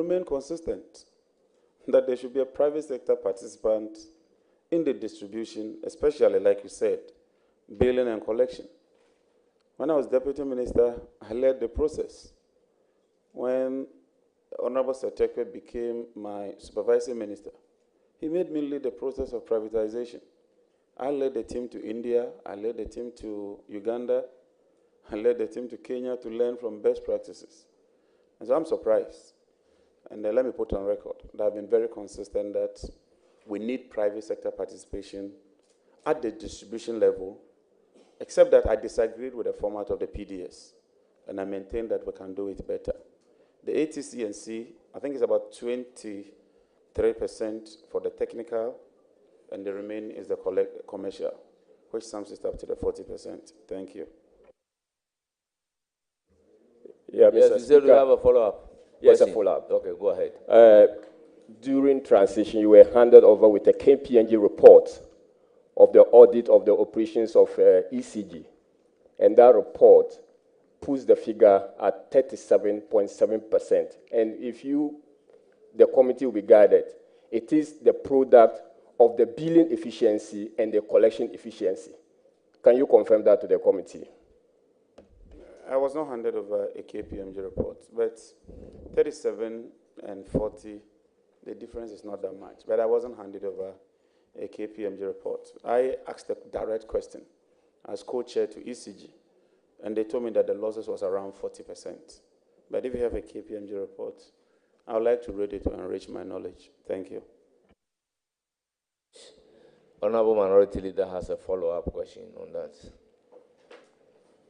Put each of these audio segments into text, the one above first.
remain consistent that there should be a private sector participant in the distribution, especially, like you said, billing and collection. When I was deputy minister, I led the process. When Honorable Secretary became my supervising minister, he made me lead the process of privatization. I led the team to India, I led the team to Uganda, I led the team to Kenya to learn from best practices. And so I'm surprised, and let me put on record that I've been very consistent that we need private sector participation at the distribution level, except that I disagreed with the format of the PDS, and I maintain that we can do it better. The ATC&C, I think it's about 23% for the technical, and the remaining is the commercial, which sums it up to the 40%. Thank you. Yeah, yes, Mr. you said you have a follow-up. Yes, a follow-up. Okay, go ahead. During transition, you were handed over with a KPMG report of the audit of the operations of ECG, and that report puts the figure at 37.7%. And if the committee will be guided, it is the product of the billing efficiency and the collection efficiency. Can you confirm that to the committee? I was not handed over a KPMG report, but 37 and 40, the difference is not that much. But I wasn't handed over a KPMG report. I asked a direct question as co-chair to ECG, and they told me that the losses was around 40%. But if you have a KPMG report, I would like to read it to enrich my knowledge. Thank you. Honorable Minority Leader has a follow-up question on that.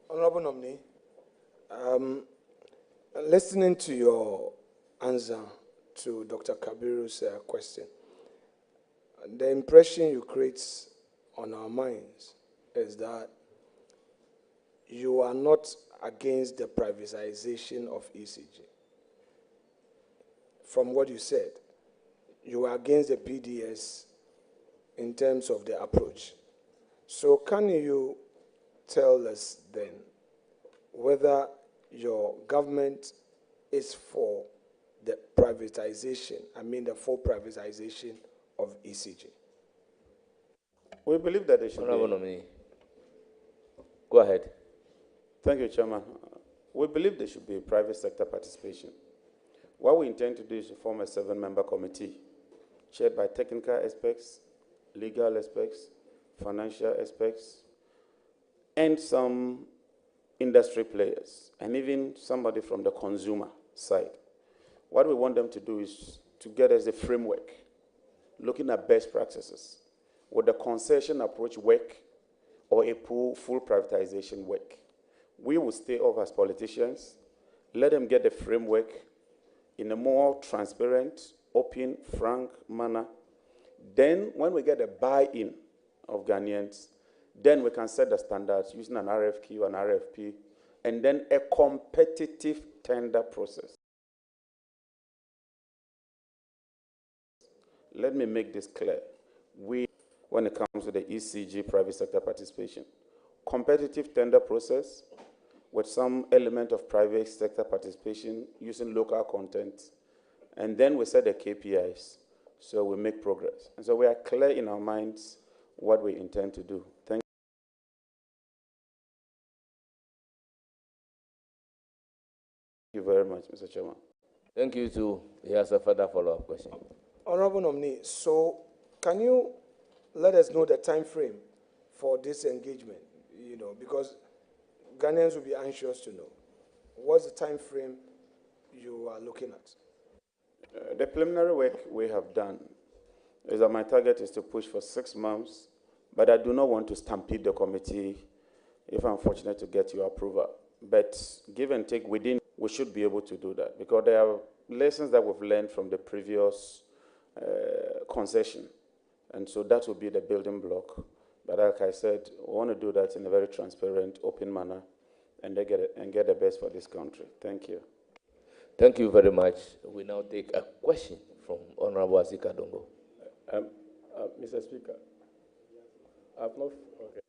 Honorable Nominee, listening to your answer to Dr. Kabiru's question, the impression you create on our minds is that you are not against the privatization of ECG. From what you said, you are against the PDS in terms of the approach. So can you tell us then whether your government is for the privatization, the full privatization of ECG? We believe that there should Honorable Nominee. Go ahead. Thank you, Chairman. We believe there should be private sector participation. What we intend to do is to form a 7-member committee chaired by technical experts, legal experts, financial experts, and some industry players, and even somebody from the consumer side. What we want them to do is to get us a framework, looking at best practices. Would the concession approach work or a full privatization work? We will stay off as politicians, let them get the framework in a more transparent, open, frank manner. Then, when we get a buy-in of Ghanaians, then we can set the standards using an RFQ or an RFP, and then a competitive tender process. Let me make this clear. When it comes to the ECG private sector participation, competitive tender process with some element of private sector participation using local content, and then we set the KPIs so we make progress. And so we are clear in our minds what we intend to do. Thank you very much, Mr. Chairman. Thank you, too. He has a further follow-up question. Honorable Nominee, so can you let us know the time frame for this engagement? Because Ghanaians will be anxious to know. What's the time frame you are looking at? The preliminary work we have done is that my target is to push for 6 months, but I do not want to stampede the committee if I'm fortunate to get your approval. But give and take within, we should be able to do that, because there are lessons that we've learned from the previous concession, and so that will be the building block. But like I said, we want to do that in a very transparent, open manner, and get the best for this country. Thank you. Thank you very much. We now take a question from Honorable Asika Dongo. Mr. Speaker, I've not. Okay.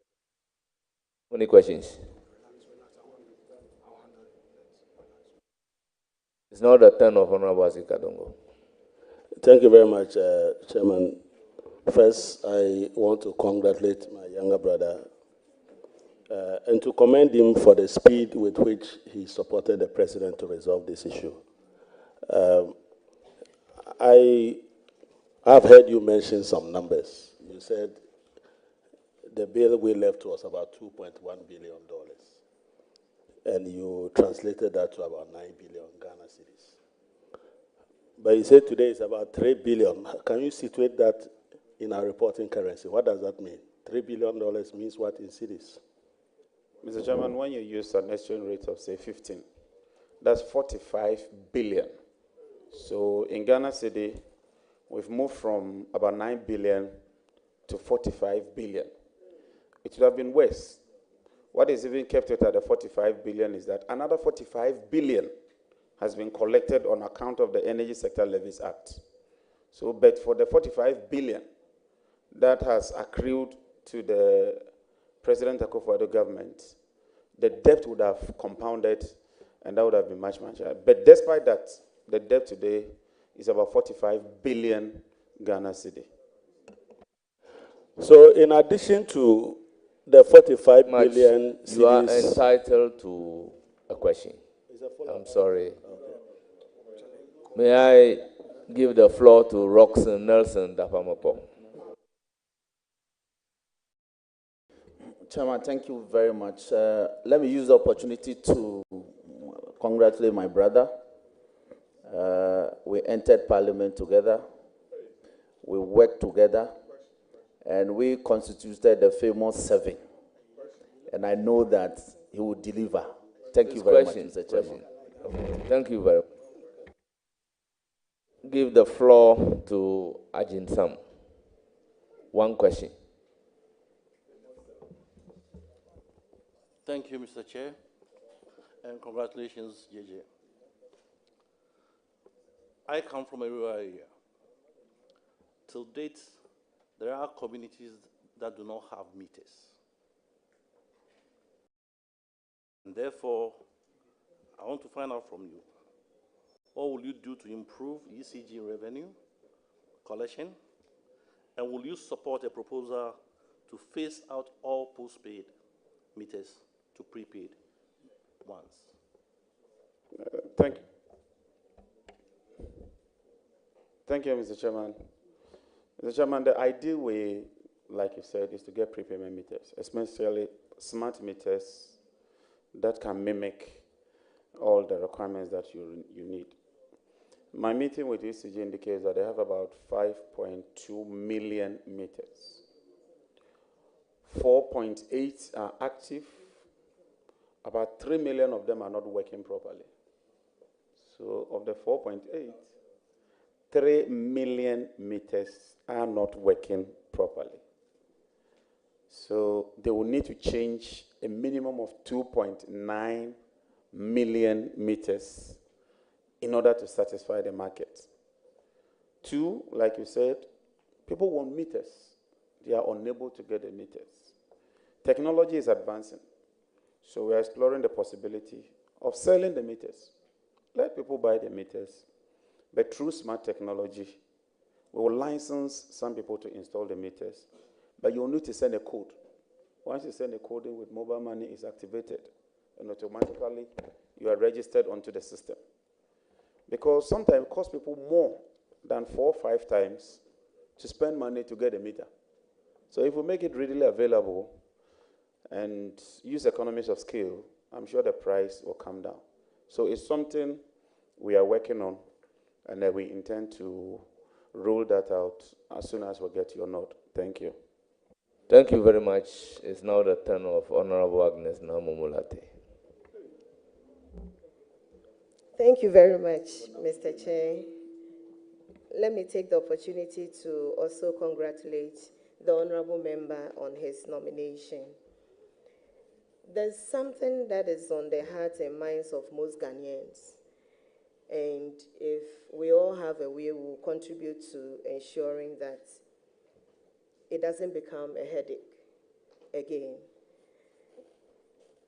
Any questions? It's now the turn of Honorable Azika Dongo. Thank you very much, Chairman. First, I want to congratulate my younger brother and to commend him for the speed with which he supported the president to resolve this issue. I have heard you mention some numbers. You said the bill we left was about $2.1 billion, and you translated that to about 9 billion Ghana cedis. But you said today it's about 3 billion. Can you situate that in our reporting currency? What does that mean? $3 billion means what in cedis? Mr. Chairman, when you use an exchange rate of, say, 15, that's 45 billion. So in Ghana cedi, we've moved from about 9 billion to 45 billion. It would have been worse. What is even kept it at the 45 billion is that another 45 billion has been collected on account of the Energy Sector Levies Act. So, but for the 45 billion that has accrued to the President Akufo-Addo government, the debt would have compounded, and that would have been much, much higher. But despite that, the debt today is about 45 billion Ghana cedi. So in addition to the 45 billion cedis, you are entitled to a question. I'm sorry. Okay. May I give the floor to Roxanne Nelson Dapamapo? Chairman, thank you very much. Let me use the opportunity to congratulate my brother. We entered Parliament together. We worked together. And we constituted the famous 7. And I know that he will deliver. Thank you very much, Mr. Chairman. Thank you very much. Give the floor to Ajin Sam. One question. Thank you, Mr. Chair, and congratulations, JJ. I come from a rural area. Till date, there are communities that do not have meters. And therefore, I want to find out from you, what will you do to improve ECG revenue collection? And will you support a proposal to phase out all postpaid meters to prepaid ones? Thank you. Thank you, Mr. Chairman. Mr. Chairman, the ideal way, like you said, is to get prepayment meters, especially smart meters that can mimic all the requirements that you need. My meeting with ECG indicates that they have about 5.2 million meters. 4.8 are active. About 3 million of them are not working properly. So of the 4.8, 3 million meters are not working properly. So they will need to change a minimum of 2.9 million meters in order to satisfy the market. 2, like you said, people want meters. They are unable to get the meters. Technology is advancing. So we are exploring the possibility of selling the meters. Let people buy the meters. But through smart technology, we will license some people to install the meters. But you will need to send a code. Once you send a code in with mobile money, it's activated. And automatically, you are registered onto the system. Because sometimes it costs people more than 4 or 5 times to spend money to get a meter. So if we make it readily available and use economies of scale, I'm sure the price will come down. So it's something we are working on, and that we intend to roll that out as soon as we get your nod. Thank you. Thank you very much. It's now the turn of Honorable Agnes Namumulate. Thank you very much, Mr. Chair. Let me take the opportunity to also congratulate the honorable member on his nomination. There's something that is on the hearts and minds of most Ghanaians. And if we all have a way, we'll contribute to ensuring that it doesn't become a headache again.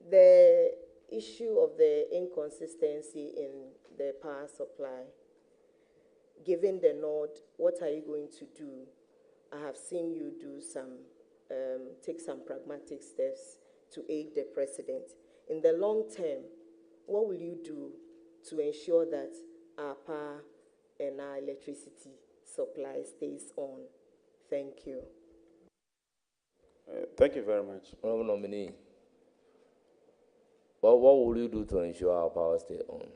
The issue of the inconsistency in the power supply. Given the nod, what are you going to do? I have seen you do take some pragmatic steps to aid the president. In the long term, what will you do to ensure that our power and our electricity supply stays on? Thank you. Thank you very much. Honorable nominee, what will you do to ensure our power stays on?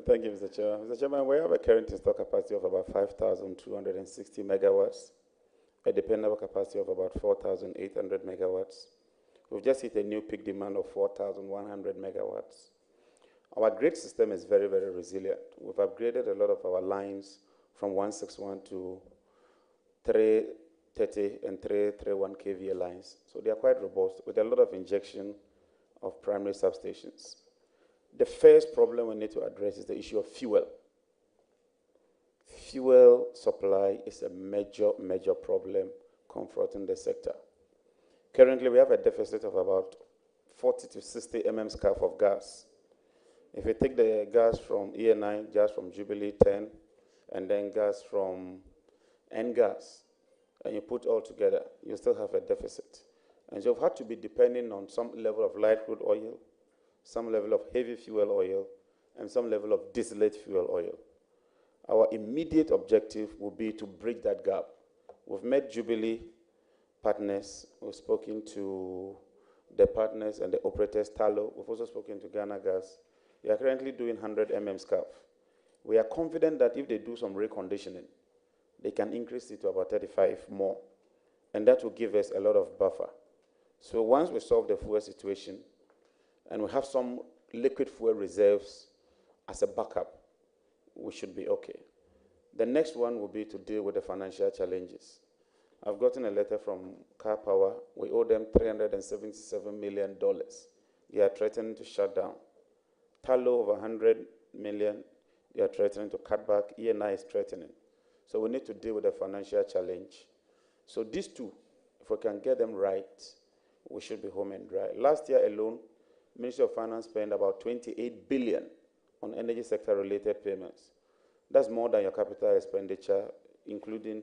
Thank you, Mr. Chairman. Mr. Chairman, we have a current installed capacity of about 5,260 megawatts, a dependable capacity of about 4,800 megawatts. We've just hit a new peak demand of 4,100 megawatts. Our grid system is very, very resilient. We've upgraded a lot of our lines from 161 to 330 and 331 kVA lines. So they are quite robust with a lot of injection of primary substations. The first problem we need to address is the issue of fuel. Fuel supply is a major, major problem confronting the sector. Currently, we have a deficit of about 40 to 60 mm-scarf of gas. If you take the gas from ENI, gas from Jubilee 10, and then gas from N-gas, and you put all together, you still have a deficit. And so you've had to be depending on some level of light crude oil, some level of heavy fuel oil, and some level of distillate fuel oil. Our immediate objective will be to bridge that gap. We've met Jubilee partners, we've spoken to the partners and the operators, Talo. We've also spoken to Ghana Gas. They are currently doing 100 mm-scarf. We are confident that if they do some reconditioning, they can increase it to about 35 more, and that will give us a lot of buffer. So once we solve the fuel situation, and we have some liquid fuel reserves as a backup, we should be okay. The next one will be to deal with the financial challenges. I've gotten a letter from Car Power. We owe them $377 million. They are threatening to shut down. Talo over 100 million, they are threatening to cut back. ENI is threatening. So we need to deal with the financial challenge. So these two, if we can get them right, we should be home and dry. Last year alone, Ministry of Finance spent about $28 billion on energy sector related payments. That's more than your capital expenditure, including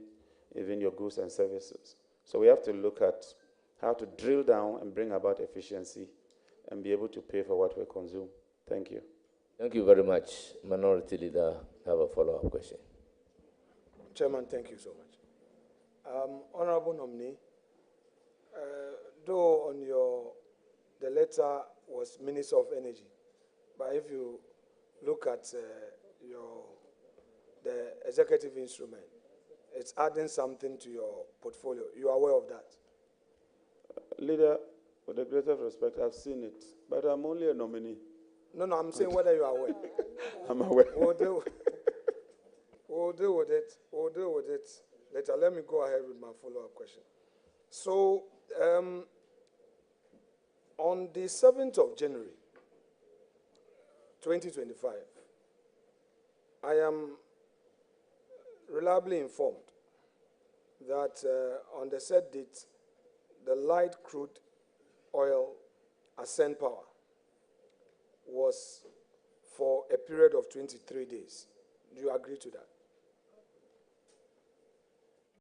even your goods and services. So we have to look at how to drill down and bring about efficiency and be able to pay for what we consume. Thank you. Thank you very much. Minority Leader, have a follow-up question. Chairman, thank you so much. Honorable nominee, though on the letter was Minister of Energy, but if you look at the executive instrument, it's adding something to your portfolio. You are aware of that? Leader, with the greatest respect, I've seen it, but I'm only a nominee. No, I'm saying whether you are aware. I'm aware. We'll deal with it. We'll deal with it later. Let me go ahead with my follow-up question. So, on the 7th of January, 2025, I am reliably informed that on the said date, the light crude oil Ascent Power was for a period of 23 days. Do you agree to that?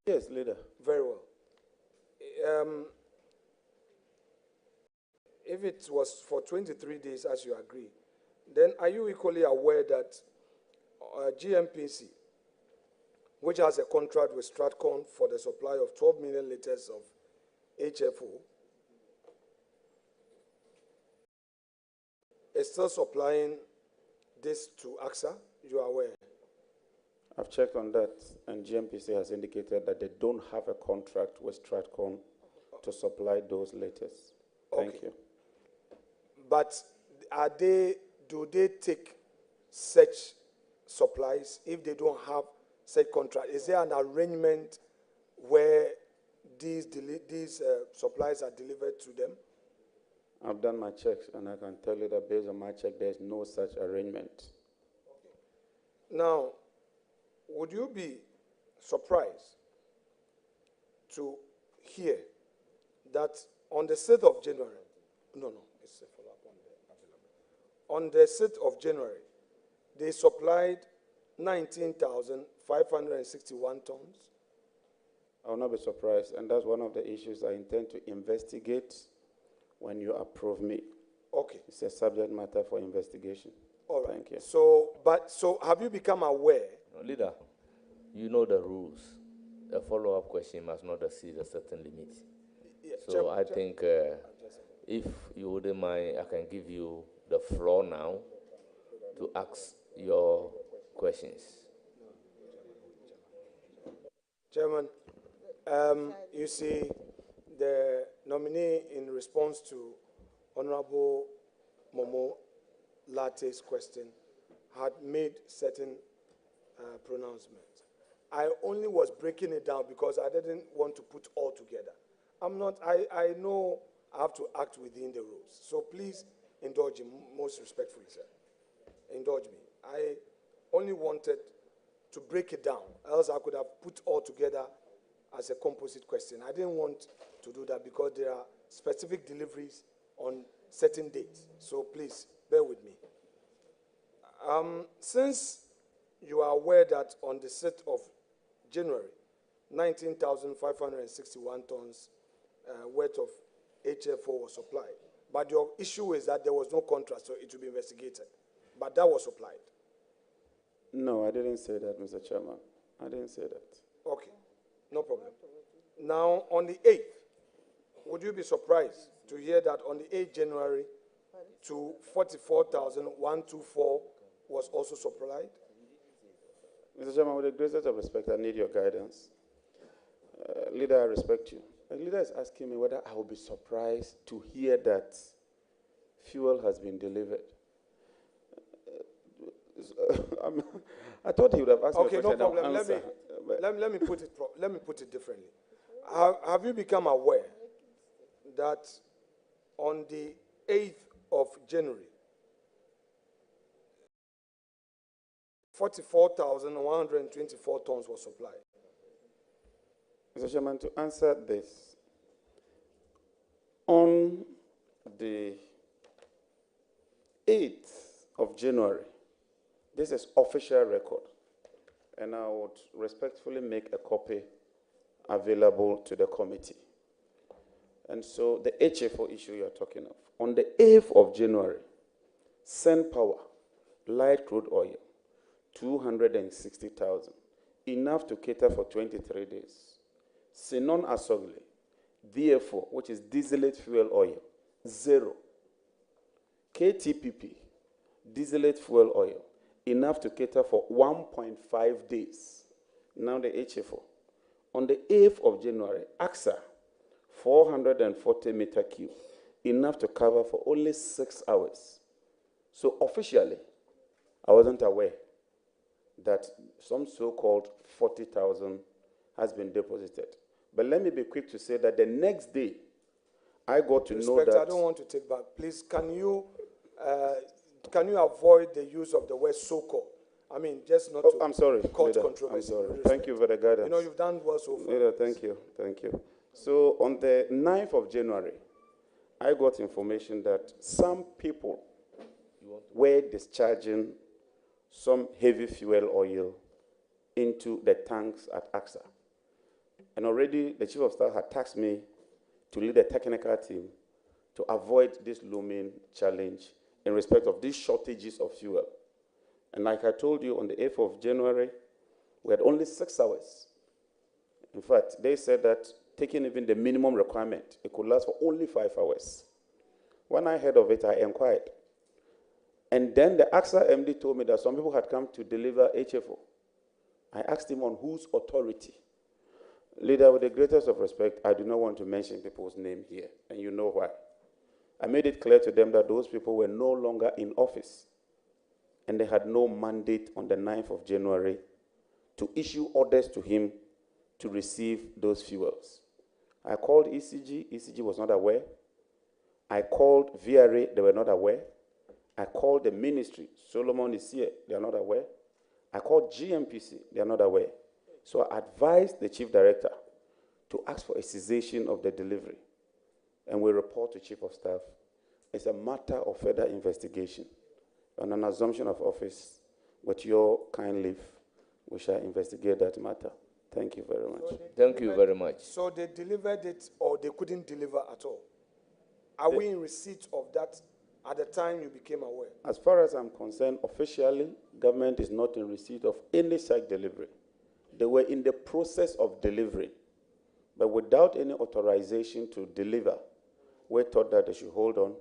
Yes, Leader. Very well. If it was for 23 days, as you agree, then are you equally aware that GMPC, which has a contract with Stratcon for the supply of 12 million liters of HFO, is still supplying this to AXA? You are aware? I've checked on that, and GMPC has indicated that they don't have a contract with Stratcon to supply those liters. Thank you. But do they take such supplies if they don't have such contract? Is there an arrangement where these supplies are delivered to them? I've done my checks, and I can tell you that based on my check, there's no such arrangement. Now, would you be surprised to hear that on the 6th of January, it's a follow-up on the 6th of January, they supplied 19,561 tons. I will not be surprised, and that's one of the issues I intend to investigate when you approve me. Okay. It's a subject matter for investigation. All right. Thank you. So have you become aware? No, leader, you know the rules. A follow-up question must not exceed a certain limit. Yeah, so I think if you wouldn't mind, I can give you the floor now to ask your questions. Chairman, you see, the nominee, in response to Honorable Momo Latte's question, had made certain pronouncements. I only was breaking it down because I didn't want to put all together. I know I have to act within the rules. So please indulge me, most respectfully, sir. Indulge me. I only wanted to break it down, else I could have put all together as a composite question. I didn't want to do that because there are specific deliveries on certain dates. So please, bear with me. Since you are aware that on the 6th of January, 19,561 tons worth of HFO was supplied. But your issue is that there was no contract, so it will be investigated. But that was supplied. No, I didn't say that, Mr. Chairman. I didn't say that. Okay, no problem. Now, on the 8th, would you be surprised to hear that on the 8th January, to 44,124 was also supplied? Mr. Chairman, with the greatest of respect, I need your guidance. Leader, I respect you. The leader is asking me whether I will be surprised to hear that fuel has been delivered. I thought he would have asked me a question. Okay, no problem. Let me put it differently. Have you become aware that on the 8th of January, 44,124 tons were supplied? Mr. Chairman, to answer this, on the 8th of January, this is official record, and I would respectfully make a copy available to the committee. And so the HFO issue you are talking of, on the 8th of January, Sen Power, light crude oil, 260,000, enough to cater for 23 days. Sinon Asogli, DFO, which is distillate fuel oil, 0. KTPP, distillate fuel oil, enough to cater for 1.5 days. Now the HFO. On the 8th of January, AXA, 440 meter cube, enough to cover for only 6 hours. So officially, I wasn't aware that some so-called 40,000 has been deposited. But let me be quick to say that the next day, I got to know that... I don't want to take back. Please, can you avoid the use of the word so-called? I mean, just not to... I'm sorry, cause Leader, controversy. I'm sorry. Thank you for the guidance. You know, you've done well so far. Leader, thank you. So on the 9th of January, I got information that some people were discharging some heavy fuel oil into the tanks at AXA. And already the Chief of Staff had tasked me to lead a technical team to avoid this looming challenge in respect of these shortages of fuel. And like I told you, on the 8th of January, we had only 6 hours. In fact, they said that taking even the minimum requirement, it could last for only 5 hours. When I heard of it, I inquired. And then the AXA MD told me that some people had come to deliver HFO. I asked him on whose authority. Leader, with the greatest of respect, I do not want to mention people's name here, and you know why. I made it clear to them that those people were no longer in office, and they had no mandate on the 9th of January to issue orders to him to receive those fuels. I called ECG. ECG was not aware. I called VRA. They were not aware. I called the ministry. Solomon is here. They are not aware. I called GMPC. They are not aware. So I advised the chief director to ask for a cessation of the delivery. And we report to Chief of Staff. It's a matter of further investigation. On an assumption of office, With your kind leave, we shall investigate that matter. Thank you very much. Thank you very much. So they delivered it or they couldn't deliver at all? Are we in receipt of that at the time you became aware? As far as I'm concerned, officially, government is not in receipt of any such delivery. They were in the process of delivery, but without any authorization to deliver, we thought that they should hold on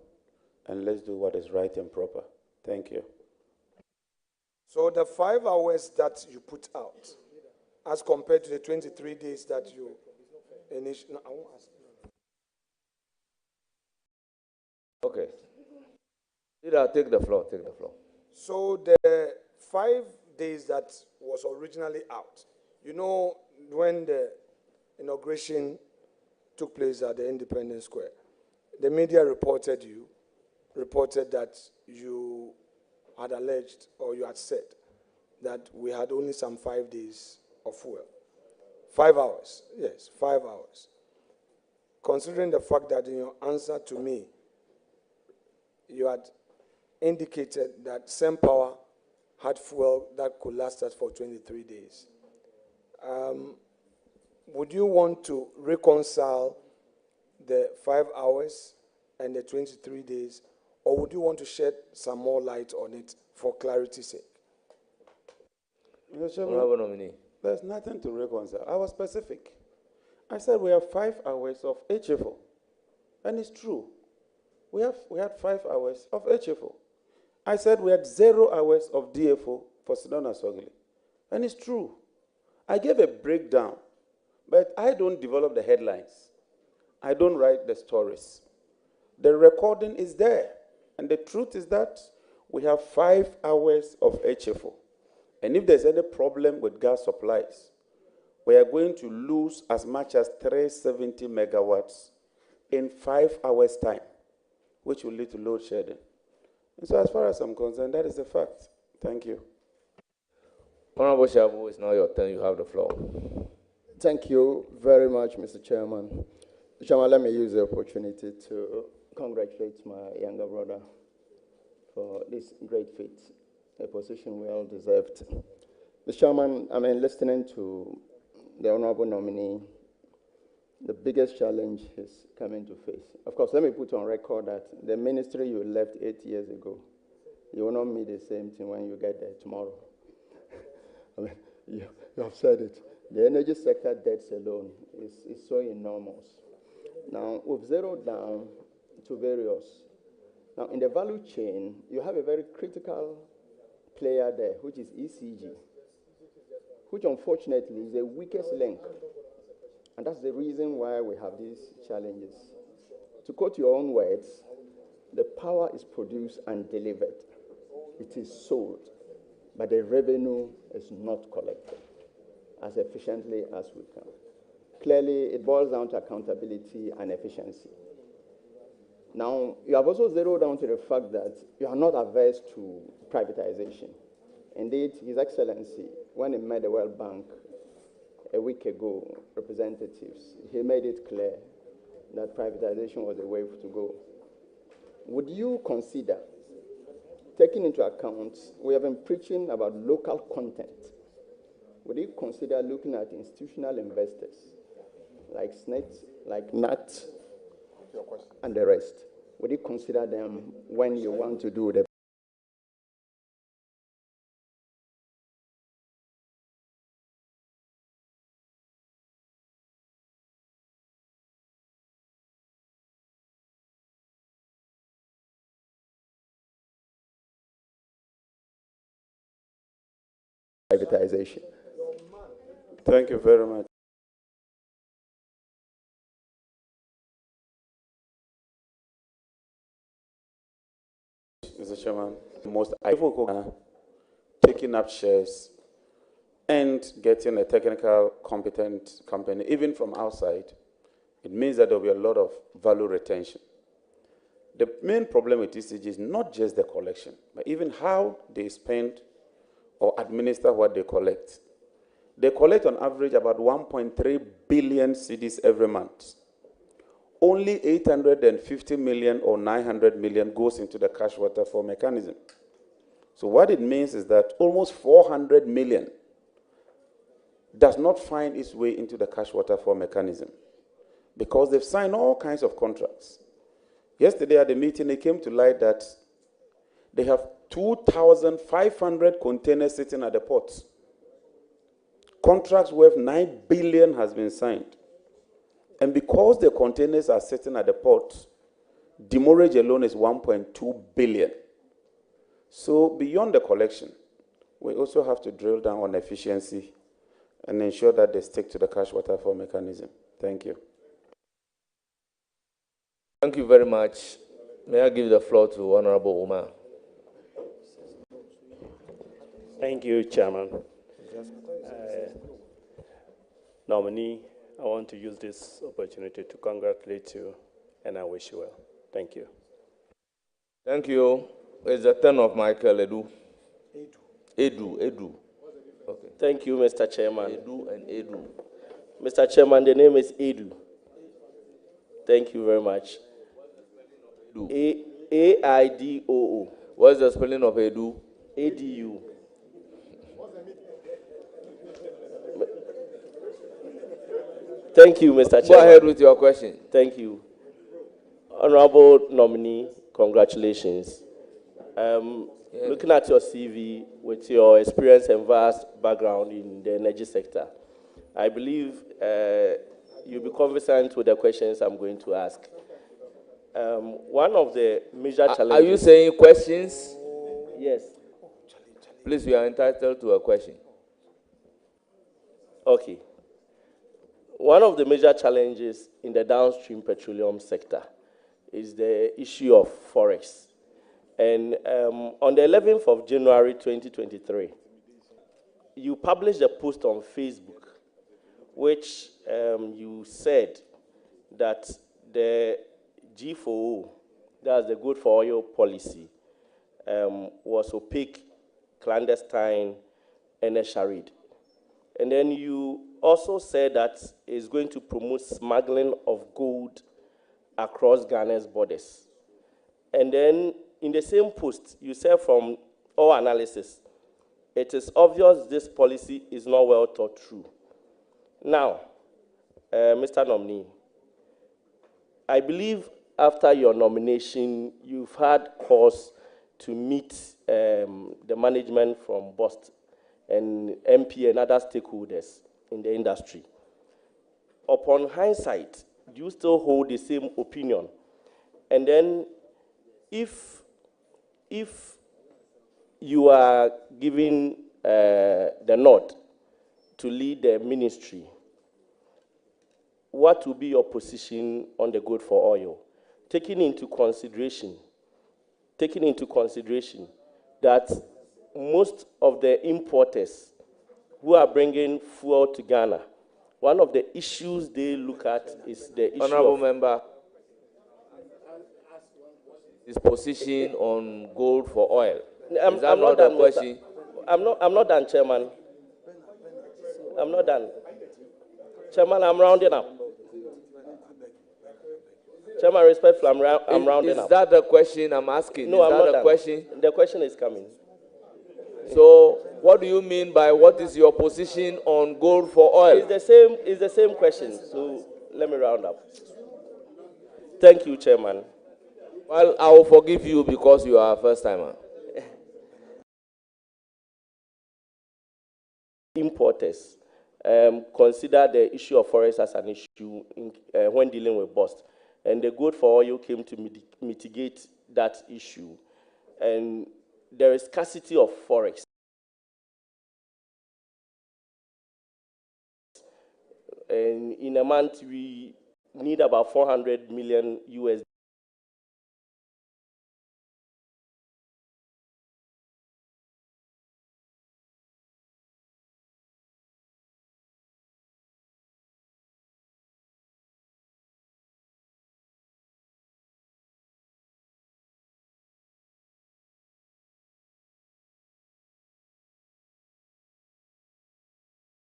and let's do what is right and proper. Thank you. So the 5 hours that you put out, as compared to the 23 days that you initially... No, I won't ask. Okay. Leader, take the floor, take the floor. So the 5 days that was originally out, you know, when the inauguration took place at the Independence Square, the media reported that you had alleged or you had said that we had only some 5 days of fuel. 5 hours, yes, 5 hours. Considering the fact that in your answer to me, you had indicated that SemPower had fuel that could last us for 23 days. Would you want to reconcile the 5 hours and the 23 days, or would you want to shed some more light on it for clarity's sake? Mr. Chairman, there's nothing to reconcile. I was specific. I said we have 5 hours of HFO, and it's true. We had 5 hours of HFO. I said we had 0 hours of DFO for Sidona Sogli, and it's true. I gave a breakdown, but I don't develop the headlines. I don't write the stories. The recording is there, and the truth is that we have 5 hours of HFO. And if there's any problem with gas supplies, we are going to lose as much as 370 megawatts in 5 hours' time, which will lead to load shedding. And so as far as I'm concerned, that is the fact. Thank you. Honorable Shabu, it's now your turn. You have the floor. Thank you very much, Mr. Chairman. Mr. Chairman, let me use the opportunity to congratulate my younger brother for this great feat, a position well deserved. Mr. Chairman, I mean, listening to the honorable nominee, the biggest challenge is coming to face. Of course, let me put on record that the ministry you left 8 years ago, you will not meet the same thing when you get there tomorrow. I mean, you have said it. The energy sector debts alone is so enormous. Now, we've zeroed down to various. Now, in the value chain, you have a very critical player there, which is ECG, which unfortunately is the weakest link. And that's the reason why we have these challenges. To quote your own words, the power is produced and delivered. It is sold, but the revenue is not collected as efficiently as we can. Clearly, it boils down to accountability and efficiency. Now, you have also zeroed down to the fact that you are not averse to privatization. Indeed, His Excellency, when he met the World Bank a week ago, representatives, he made it clear that privatization was the way to go. Would you consider, taking into account, we have been preaching about local content, would you consider looking at institutional investors like SNET, like NAT, and the rest? Would you consider them when you want to do the privatization? Thank you very much. Mr. Chairman, most taking up shares and getting a technical competent company, even from outside, it means that there will be a lot of value retention. The main problem with ECG is not just the collection, but even how they spend or administer what they collect. They collect on average about 1.3 billion cedis every month. Only 850 million or 900 million goes into the cash waterfall mechanism. So what it means is that almost 400 million does not find its way into the cash waterfall mechanism because they've signed all kinds of contracts. Yesterday at the meeting, it came to light that they have 2,500 containers sitting at the ports. Contracts worth 9 billion has been signed. And because the containers are sitting at the port, demurrage alone is 1.2 billion. So beyond the collection, we also have to drill down on efficiency and ensure that they stick to the cash waterfall mechanism. Thank you. Thank you very much. May I give the floor to Honorable Umar? Thank you, Chairman. Nominee, I want to use this opportunity to congratulate you, and I wish you well. Thank you. Thank you. It's the turn of Michael Edu. Edu. Okay. Thank you, Mr. Chairman. Edu and Edu. Mr. Chairman, the name is Edu. Thank you very much. A-I-D-O-O. What's the spelling of Edu? A-D-U. Thank you, Mr. Chairman. Go ahead with your question. Thank you. Honorable nominee, congratulations. Looking at your CV with your experience and vast background in the energy sector, I believe you'll be conversant with the questions I'm going to ask. One of the major challenges... Are you saying questions? Yes. Please, we are entitled to a question. Okay. One of the major challenges in the downstream petroleum sector is the issue of forex. And on the 11th of January 2023, you published a post on Facebook which you said that the G4O, that's the good for oil policy, was opaque, clandestine, and a charade. And then you also said that it's going to promote smuggling of gold across Ghana's borders. And then in the same post, you said from all analysis, it is obvious this policy is not well thought through. Now, Mr. Nominee, I believe after your nomination, you've had cause to meet the management from Boston and MP and other stakeholders in the industry. Upon hindsight, do you still hold the same opinion? And then if you are given the nod to lead the ministry, what will be your position on the good for oil? Taking into consideration that most of the importers who are bringing fuel to Ghana, one of the issues they look at is the issue Honorable of... member, his position on gold for oil. I'm not done, question? I'm not done, Chairman. I'm not done. Chairman, I'm rounding up. Chairman, respectfully, I'm rounding up. Is that the question I'm asking? No, I'm not done. Question? The question is coming. So, what do you mean by what is your position on gold for oil? It's the same question. So let me round up. Thank you, Chairman. Well, I will forgive you because you are a first timer. Importers consider the issue of forex as an issue when dealing with bust. And the Good for Oil came to mitigate that issue. And there is scarcity of forex. And in a month, we need about 400 million USD.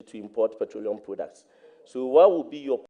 To import petroleum products. So what would be your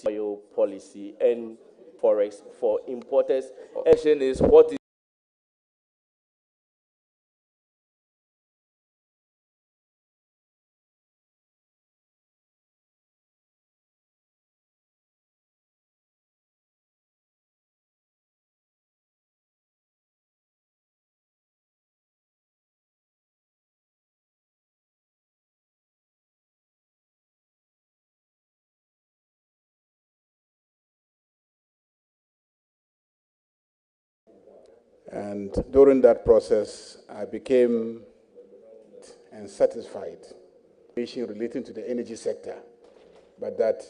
oil policy and forex for importers. Question is what is And during that process, I became unsatisfied relating to the energy sector, but that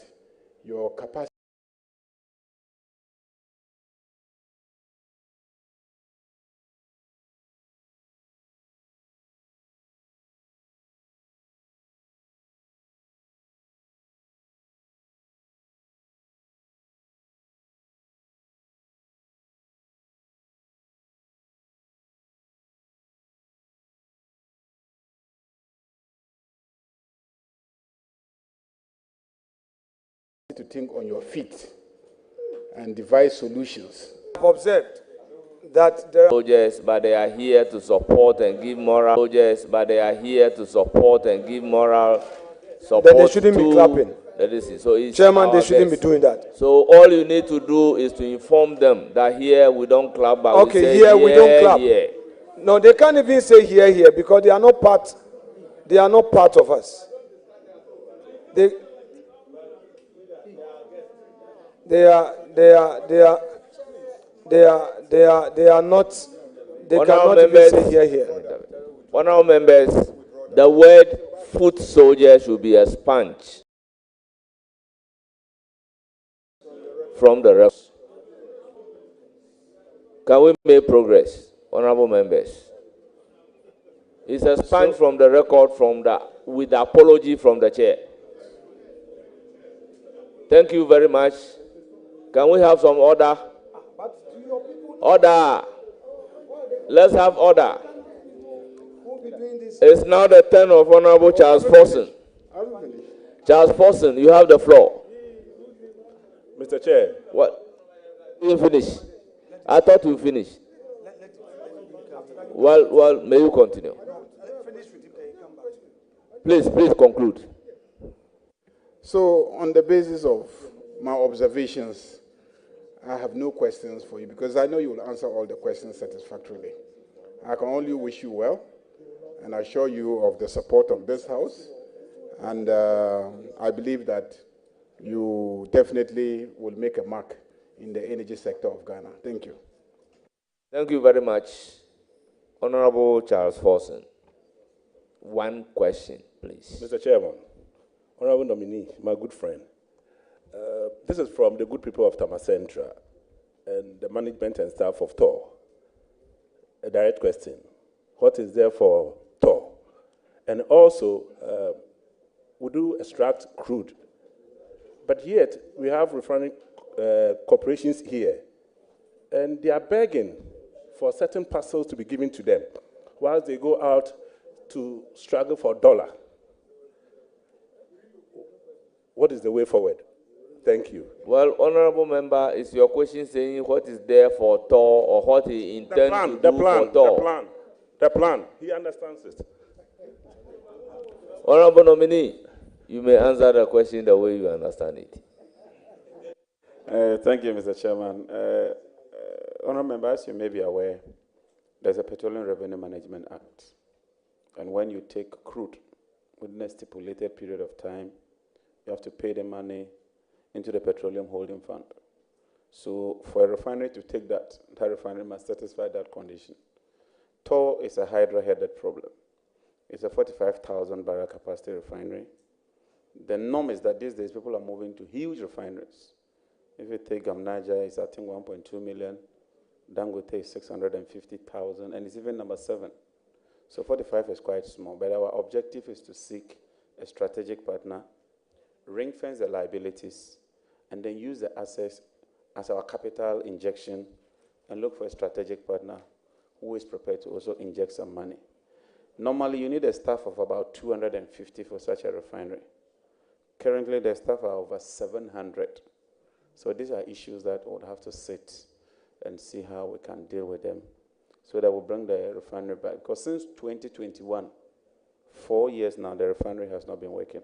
your capacity to think on your feet and devise solutions. I've observed that there are soldiers, but they are here to support and give moral soldiers, but they are here to support and give moral support. Then they shouldn't be clapping. So it's Chairman, they shouldn't be doing that. So all you need to do is to inform them that here we don't clap, but Okay, we say here we don't clap. Here. No, they can't even say here because they are not part. They are not part of us. They are not. They cannot even say here. Honourable members, the word foot soldier should be expunged from the record. Can we make progress, honourable members? It's expunged from the record with the apology from the chair. Thank you very much. Can we have some order? Order. Let's have order. It's now the turn of Honorable Charles Forson. Charles Forson, you have the floor. Mr. Chair. What? You finish. I thought you finished. Well, may you continue. Please conclude. So, on the basis of my observations, I have no questions for you because I know you will answer all the questions satisfactorily. I can only wish you well and assure you of the support of this House. And I believe that you definitely will make a mark in the energy sector of Ghana. Thank you. Thank you very much. Honorable Charles Forson. One question, please. Mr. Chairman, Honorable nominee, my good friend, this is from the good people of Tamacentra and the management and staff of TOR. A direct question. What is there for TOR? And also, we do extract crude, but yet we have refining corporations here, and they are begging for certain parcels to be given to them whilst they go out to struggle for dollar. What is the way forward? Thank you. Well, honorable member, is your question saying what is there for TOR or what he intends to do for TOR? The plan. He understands it. Honorable nominee, you may answer the question the way you understand it. Thank you, Mr. Chairman. Honorable members, you may be aware, there's a Petroleum Revenue Management Act. And when you take crude within a stipulated period of time, you have to pay the money into the Petroleum Holding Fund. So for a refinery to take that refinery must satisfy that condition. TOR is a hydra-headed problem. It's a 45,000 barrel capacity refinery. The norm is that these days people are moving to huge refineries. If you take Gamnaja, it's I think 1.2 million. Dangote is 650,000, and it's even number 7. So 45 is quite small, but our objective is to seek a strategic partner, ring-fence the liabilities, and then use the assets as our capital injection and look for a strategic partner who is prepared to also inject some money. Normally, you need a staff of about 250 for such a refinery. Currently, the staff are over 700. So these are issues that we'll have to sit and see how we can deal with them so that we'll bring the refinery back. Because since 2021, 4 years now, the refinery has not been working,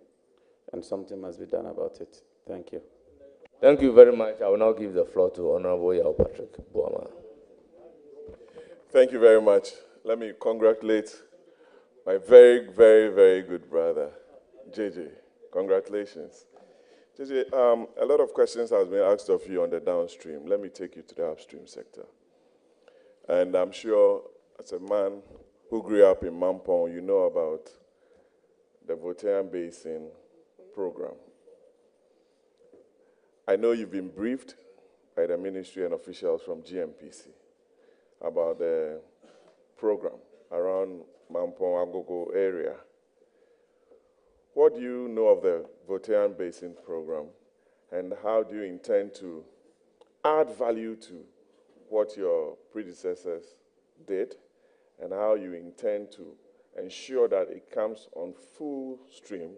and something must be done about it. Thank you. Thank you very much. I will now give the floor to Honorable Yao Patrick Boama. Thank you very much. Let me congratulate my very, very, very good brother, JJ. Congratulations. JJ, a lot of questions have been asked of you on the downstream. Let me take you to the upstream sector. And I'm sure, as a man who grew up in Mampong, you know about the Voltairean Basin program. I know you've been briefed by the ministry and officials from GMPC about the program around Mampong Agogo area. What do you know of the Voltairean Basin program, and how do you intend to add value to what your predecessors did, and how you intend to ensure that it comes on full stream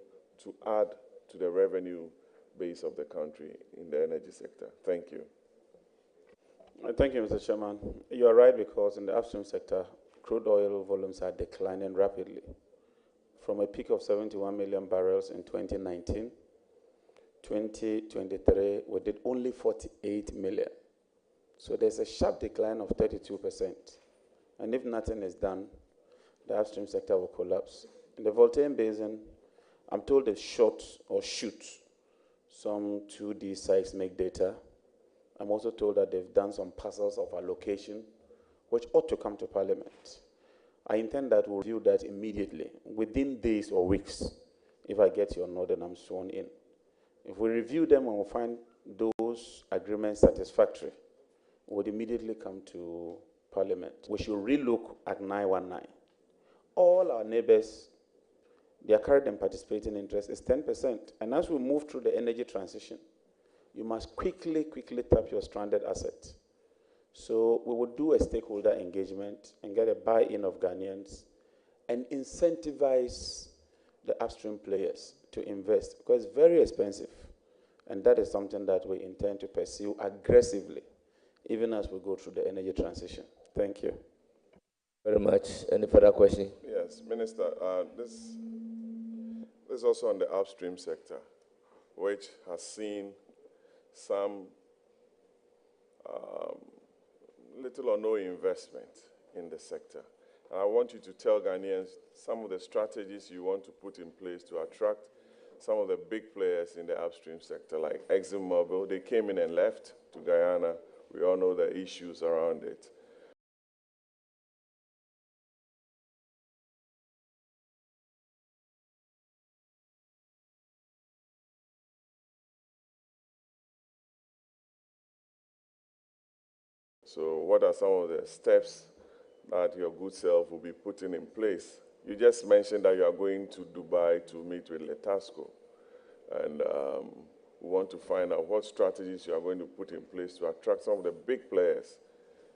to add to the revenue base of the country in the energy sector? Thank you. Thank you, Mr. Chairman. You are right, because in the upstream sector, crude oil volumes are declining rapidly. From a peak of 71 million barrels in 2019, 2023, we did only 48 million. So there's a sharp decline of 32%. And if nothing is done, the upstream sector will collapse. In the Voltairean Basin, I'm told they shot or shoot some 2D seismic data. I'm also told that they've done some parcels of allocation, which ought to come to Parliament. I intend that we'll review that immediately, within days or weeks. If I get your nod and I'm sworn in. If we review them and we find those agreements satisfactory, we'll immediately come to Parliament. We should relook at 919. All our neighbors, their current and participating interest is 10%. And as we move through the energy transition, you must quickly tap your stranded assets. So we will do a stakeholder engagement and get a buy-in of Ghanaians and incentivize the upstream players to invest, because it's very expensive. And that is something that we intend to pursue aggressively, even as we go through the energy transition. Thank you. Very much. Any further question? Yes, Minister, this is also on the upstream sector, which has seen some little or no investment in the sector. And I want you to tell Ghanaians some of the strategies you want to put in place to attract some of the big players in the upstream sector, like ExxonMobil. They came in and left to Guyana. We all know the issues around it. So what are some of the steps that your good self will be putting in place? You just mentioned that you are going to Dubai to meet with Letasco. And we want to find out what strategies you are going to put in place to attract some of the big players,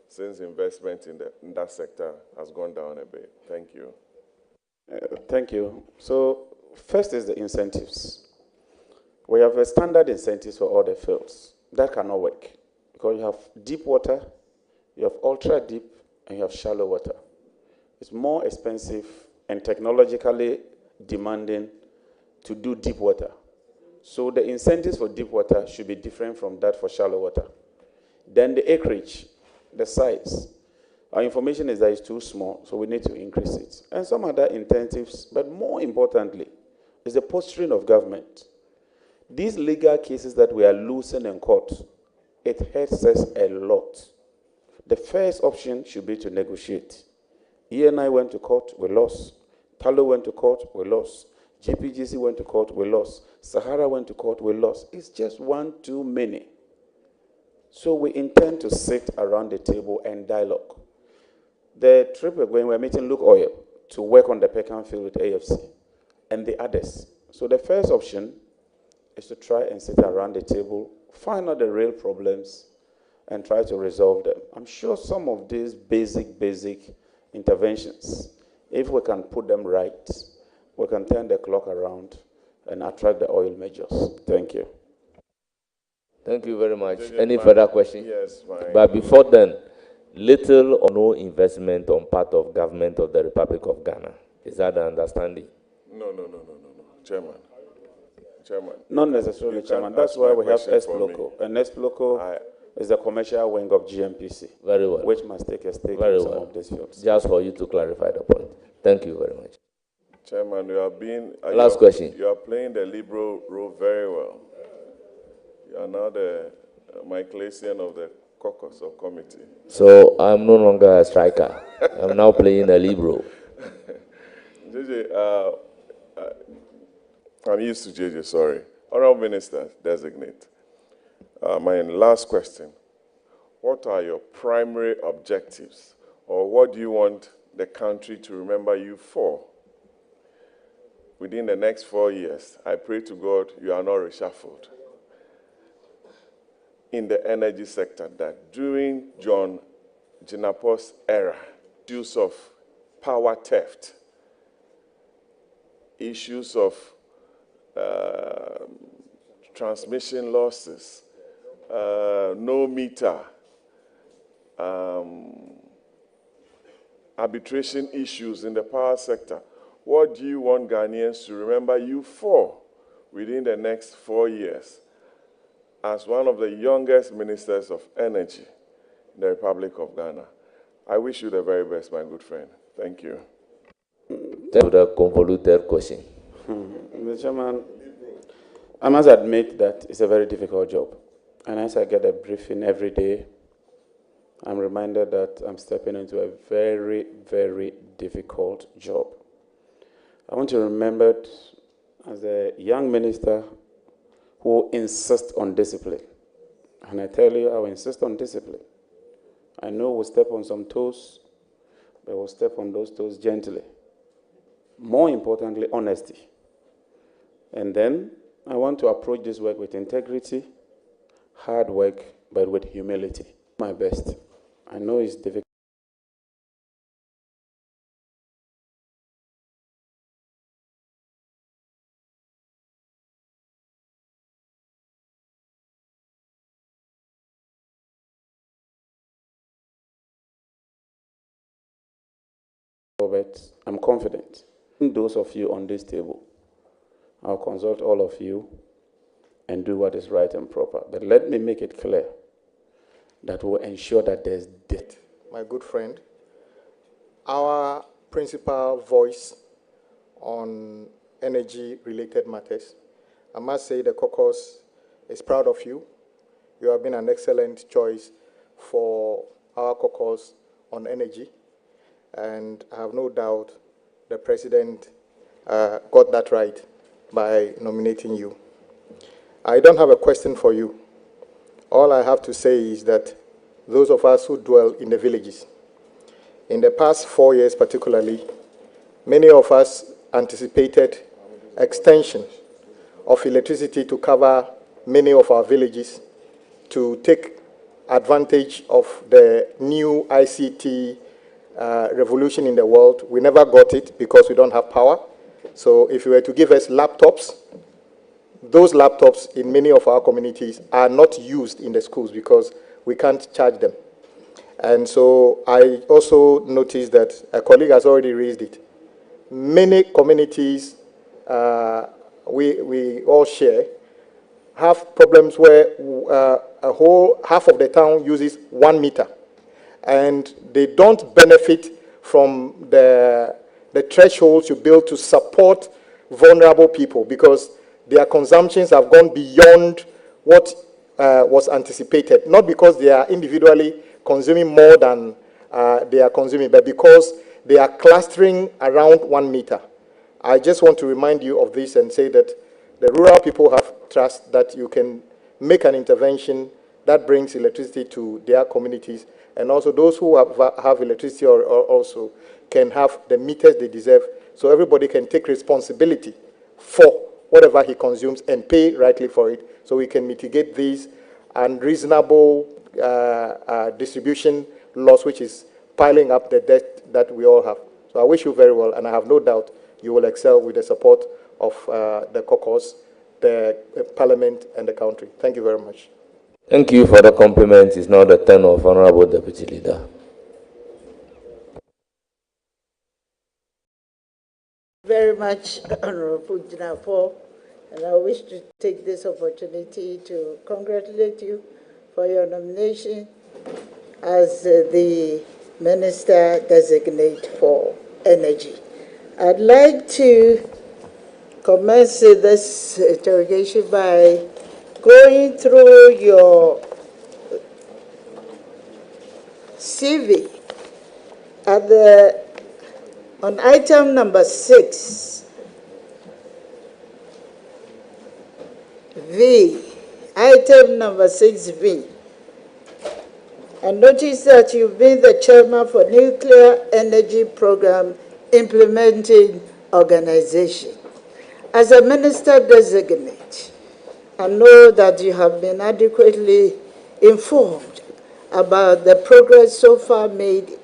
since investment in that sector has gone down a bit. Thank you. Thank you. So first is the incentives. We have a standard incentives for all the fields. That cannot work, because you have deep water, you have ultra deep, and you have shallow water. It's more expensive and technologically demanding to do deep water. So the incentives for deep water should be different from that for shallow water. Then the acreage, the size. Our information is that it's too small, so we need to increase it. And some other incentives, but more importantly, is the posturing of government. These legal cases that we are losing in court, it hurts us a lot. The first option should be to negotiate. ENI went to court, we lost. Talo went to court, we lost. GPGC went to court, we lost. Sahara went to court, we lost. It's just one too many. So we intend to sit around the table and dialogue. The trip we're going, we're meeting Luke Oil to work on the Peckham field with AFC and the others. So the first option is to try and sit around the table, find out the real problems, and try to resolve them. I'm sure some of these basic interventions, if we can put them right, we can turn the clock around and attract the oil majors. Thank you. Thank you very much. JJ, Any further question? Yes, fine. But before then, little or no investment on part of government of the Republic of Ghana. Is that the understanding? No. Chairman. Not necessarily, Chairman. That's why we have SPLOCO. And SPLOCO is the commercial wing of GMPC. Very well. Which must take a stake Very in some well. of these fields. Just for you to clarify the point. Thank you very much. Chairman, you are being... Last question. You are playing the liberal role very well. You are now the Michaelasian of the caucus or committee. So I'm no longer a striker. I'm now playing a libero. JJ, I'm used to JJ, sorry. Honorable Minister, designate. My last question. What are your primary objectives, or what do you want the country to remember you for? Within the next 4 years, I pray to God you are not reshuffled in the energy sector, that during John Jinapo's era, issues of power theft, issues of transmission losses, no meter, arbitration issues in the power sector. What do you want Ghanaians to remember you for within the next 4 years as one of the youngest ministers of energy in the Republic of Ghana? I wish you the very best, my good friend. Thank you. Thank you for the convoluted question. Mr. Chairman, I must admit that it's a very difficult job. And as I get a briefing every day, I'm reminded that I'm stepping into a very, very difficult job. I want to be remembered as a young minister who insists on discipline. And I tell you, I will insist on discipline. I know we'll step on some toes, but we'll step on those toes gently. More importantly, honesty. And then I want to approach this work with integrity, hard work, but with humility. My best. I know it's difficult. But I'm confident. Those of you on this table, I'll consult all of you and do what is right and proper. But let me make it clear that we'll ensure that there's debt. My good friend, our principal voice on energy-related matters, I must say the caucus is proud of you. You have been an excellent choice for our caucus on energy, and I have no doubt the president got that right by nominating you. I don't have a question for you. All I have to say is that those of us who dwell in the villages, in the past 4 years particularly, many of us anticipated extension of electricity to cover many of our villages, to take advantage of the new ICT revolution in the world. We never got it because we don't have power. So if you were to give us laptops, those laptops in many of our communities are not used in the schools because we can't charge them. And so I also noticed that a colleague has already raised it. Many communities we all share have problems where half of the town uses 1 meter, and they don't benefit from the thresholds you build to support vulnerable people because their consumptions have gone beyond what was anticipated, not because they are individually consuming more than they are consuming, but because they are clustering around 1 meter. I just want to remind you of this and say that the rural people have trust that you can make an intervention that brings electricity to their communities, and also those who have electricity also can have the meters they deserve, so everybody can take responsibility for whatever he consumes and pay rightly for it, so we can mitigate these unreasonable distribution loss, which is piling up the debt that we all have. So I wish you very well, and I have no doubt you will excel with the support of the caucus, the parliament, and the country. Thank you very much. Thank you for the compliment. It's now the turn of Honorable Deputy Leader. Very much, Honorable Jinapo, and I wish to take this opportunity to congratulate you for your nomination as the Minister Designate for Energy. I'd like to commence this interrogation by going through your CV on item number 6, V, item number 6V. I noticed that you've been the chairman for Nuclear Energy Program Implementing Organization. As a minister designate, I know that you have been adequately informed about the progress so far made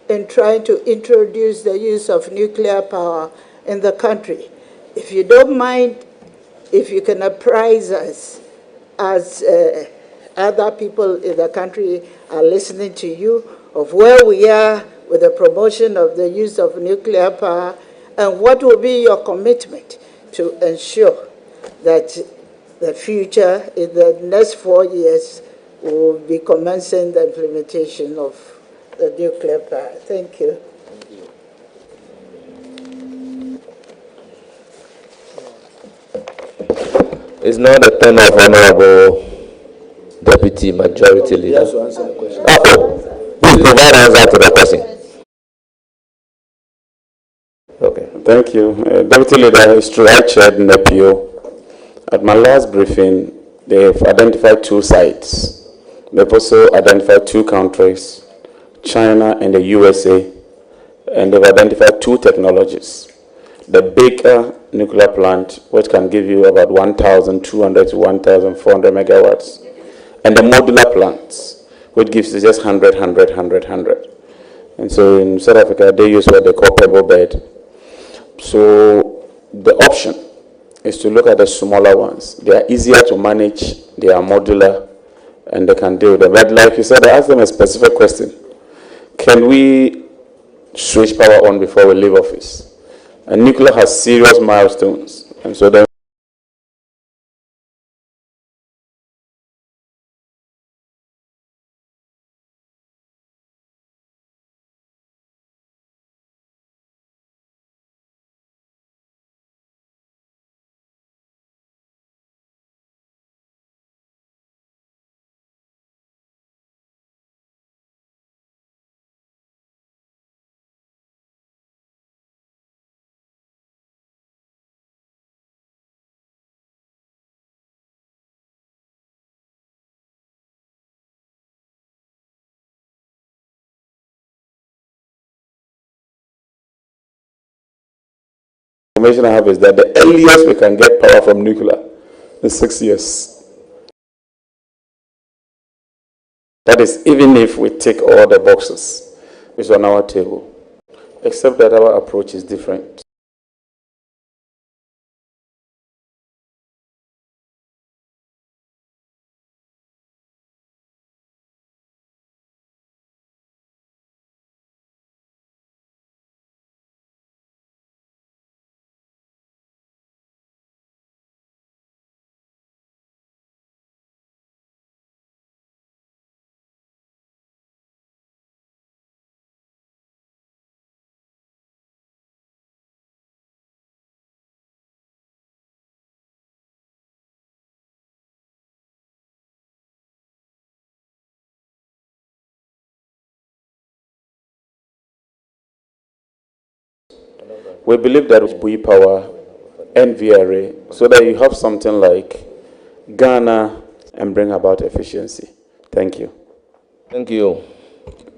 in trying to introduce the use of nuclear power in the country. If you don't mind, if you can apprise us as other people in the country are listening to you of where we are with the promotion of the use of nuclear power and what will be your commitment to ensure that the future in the next 4 years will be commencing the implementation of the nuclear power. Thank you. It's now the turn of Honorable Deputy Majority Leader. Yes, to answer the question. Please provide answer to the question. Okay, thank you. Deputy Leader, it's true, I chaired NEPIO. At my last briefing, they've identified 2 sites. They've also identified 2 countries, China and the USA, and they've identified 2 technologies. The bigger nuclear plant, which can give you about 1,200 to 1,400 megawatts, and the modular plants, which gives you just 100, 100, 100, 100. And so in South Africa, they use what they call pebble bed. So the option is to look at the smaller ones. They are easier to manage, they are modular, and they can deal with them. But like you said, I asked them a specific question. Can we switch power on before we leave office? And nuclear has serious milestones. And so then the information I have is that the earliest we can get power from nuclear is 6 years. That is, even if we tick all the boxes which are on our table, except that our approach is different. We believe that with Bui Power and VRA, so that you have something like Ghana and bring about efficiency. Thank you. Thank you.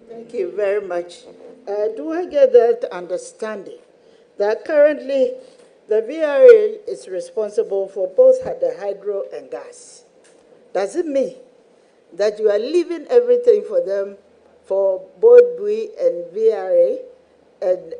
Thank you very much. Do I get that understanding that currently the VRA is responsible for both the hydro and gas? Does it mean that you are leaving everything for them for both BUI and VRA, and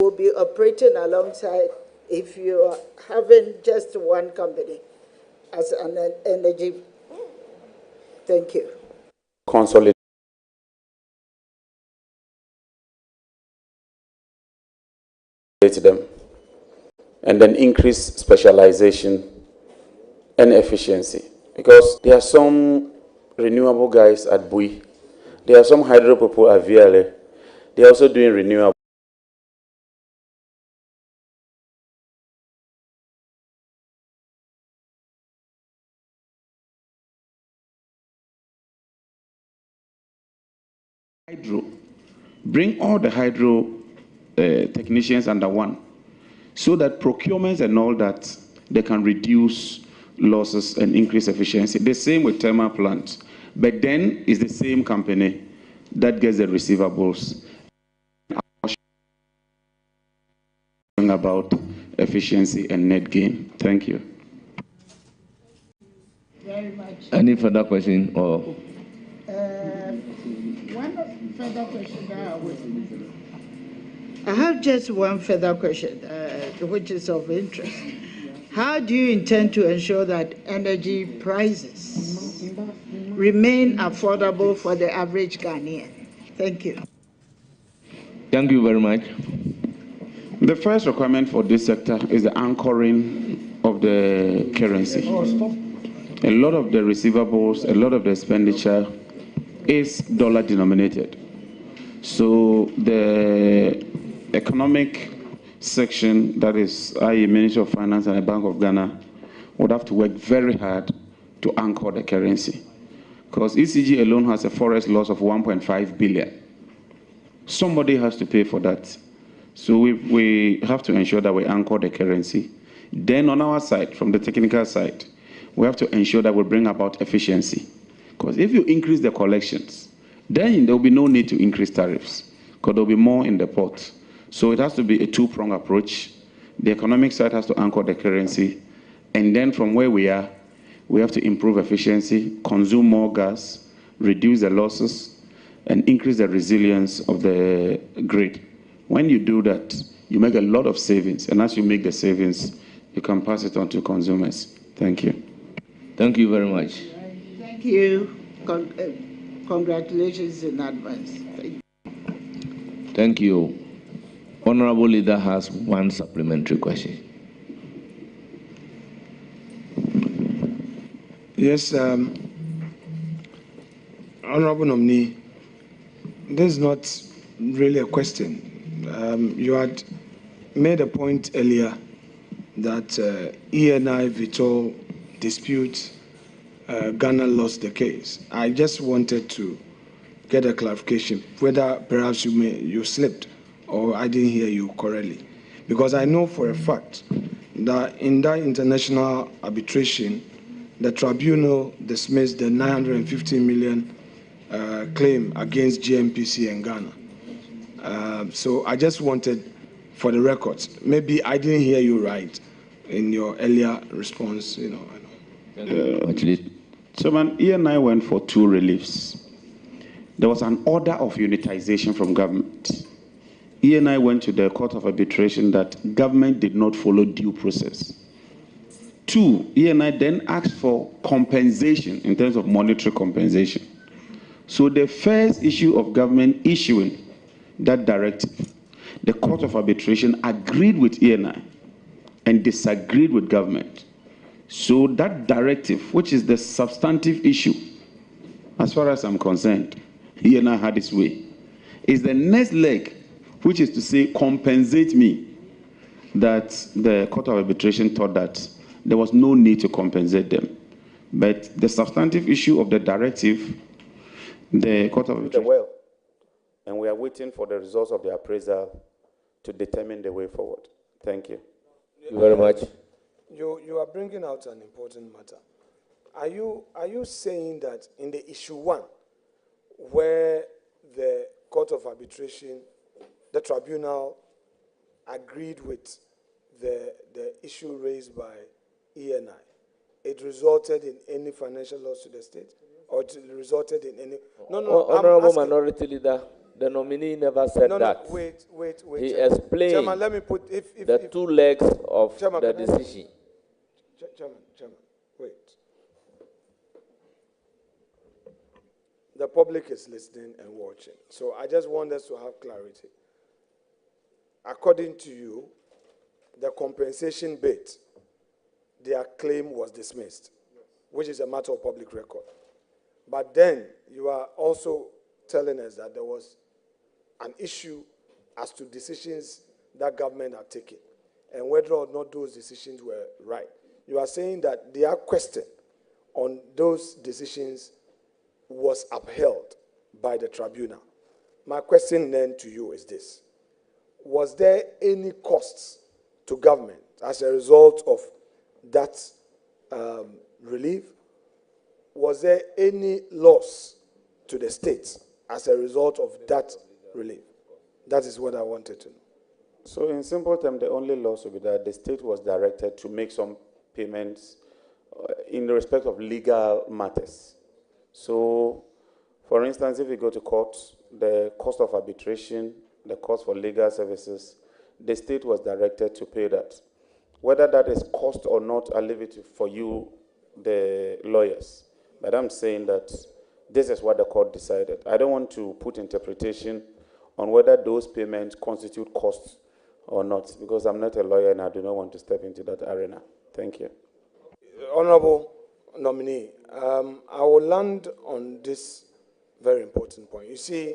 will be operating alongside if you are having just one company as an energy. Thank you. Consolidate them and then increase specialization and efficiency. Because there are some renewable guys at Bui, there are some hydro people at VLA, they are also doing renewable. Hydro, bring all the hydro technicians under one, so that procurements and all that, they can reduce losses and increase efficiency. The same with thermal plants, but then it's the same company that gets the receivables. About efficiency and net gain. Thank you. Very much. Any further question or? One further question I have just one further question, which is of interest. How do you intend to ensure that energy prices remain affordable for the average Ghanaian? Thank you. Thank you very much. The first requirement for this sector is the anchoring of the currency. A lot of the receivables, a lot of the expenditure is dollar denominated. So the economic section, that is i.e. Ministry of Finance and the Bank of Ghana, would have to work very hard to anchor the currency. Because ECG alone has a forex loss of 1.5 billion. Somebody has to pay for that. So we have to ensure that we anchor the currency. Then on our side, from the technical side, we have to ensure that we bring about efficiency. Because if you increase the collections, then there will be no need to increase tariffs, because there will be more in the pot. So it has to be a two-pronged approach. The economic side has to anchor the currency, and then from where we are, we have to improve efficiency, consume more gas, reduce the losses, and increase the resilience of the grid. When you do that, you make a lot of savings, and as you make the savings, you can pass it on to consumers. Thank you. Thank you very much. Thank you. Congratulations in advance. Thank you. Honorable Leader has one supplementary question. Yes, Honorable Nominee, this is not really a question. You had made a point earlier that ENI Vitol dispute, Ghana lost the case. I just wanted to get a clarification whether perhaps you slipped or I didn't hear you correctly. Because I know for a fact that in that international arbitration, the tribunal dismissed the 950 million claim against GMPC and Ghana. So I just wanted, for the records, maybe I didn't hear you right in your earlier response. Actually, so man, ENI went for two reliefs. There was an order of unitization from government. ENI went to the Court of Arbitration that government did not follow due process. Two, ENI then asked for compensation in terms of monetary compensation. So the first issue of government issuing that directive, the Court of Arbitration agreed with ENI and disagreed with government. So that directive, which is the substantive issue, as far as I'm concerned, ENI had its way, is the next leg, which is to say compensate me, that the Court of Arbitration thought that there was no need to compensate them. But the substantive issue of the directive, the Court of Arbitration, well, and we are waiting for the results of the appraisal to determine the way forward. Thank you. Thank you very much. You are bringing out an important matter. Are you saying that in the issue one, where the Court of Arbitration, the tribunal agreed with the issue raised by ENI, it resulted in any financial loss to the state? Or it resulted in any... No, Honorable Minority Leader, The nominee never said that. No, wait. He Chairman. explained Chairman, let me put the two legs of Chairman, the decision. Chairman, wait. The public is listening and watching, so I just want us to have clarity. According to you, the compensation bid, their claim was dismissed, which is a matter of public record. But then you are also telling us that there was an issue as to decisions that government had taken and whether or not those decisions were right. You are saying that their question on those decisions was upheld by the tribunal. My question then to you is this. Was there any costs to government as a result of that relief? Was there any loss to the state as a result of that relief? That is what I wanted to know. So in simple terms, the only loss would be that the state was directed to make some payments in respect of legal matters. So, for instance, if you go to court, the cost of arbitration, the cost for legal services, the state was directed to pay that. Whether that is cost or not, I'll leave it for you, the lawyers. But I'm saying that this is what the court decided. I don't want to put interpretation on whether those payments constitute costs or not, because I'm not a lawyer and I do not want to step into that arena. Thank you. Honorable nominee, I will land on this very important point. You see,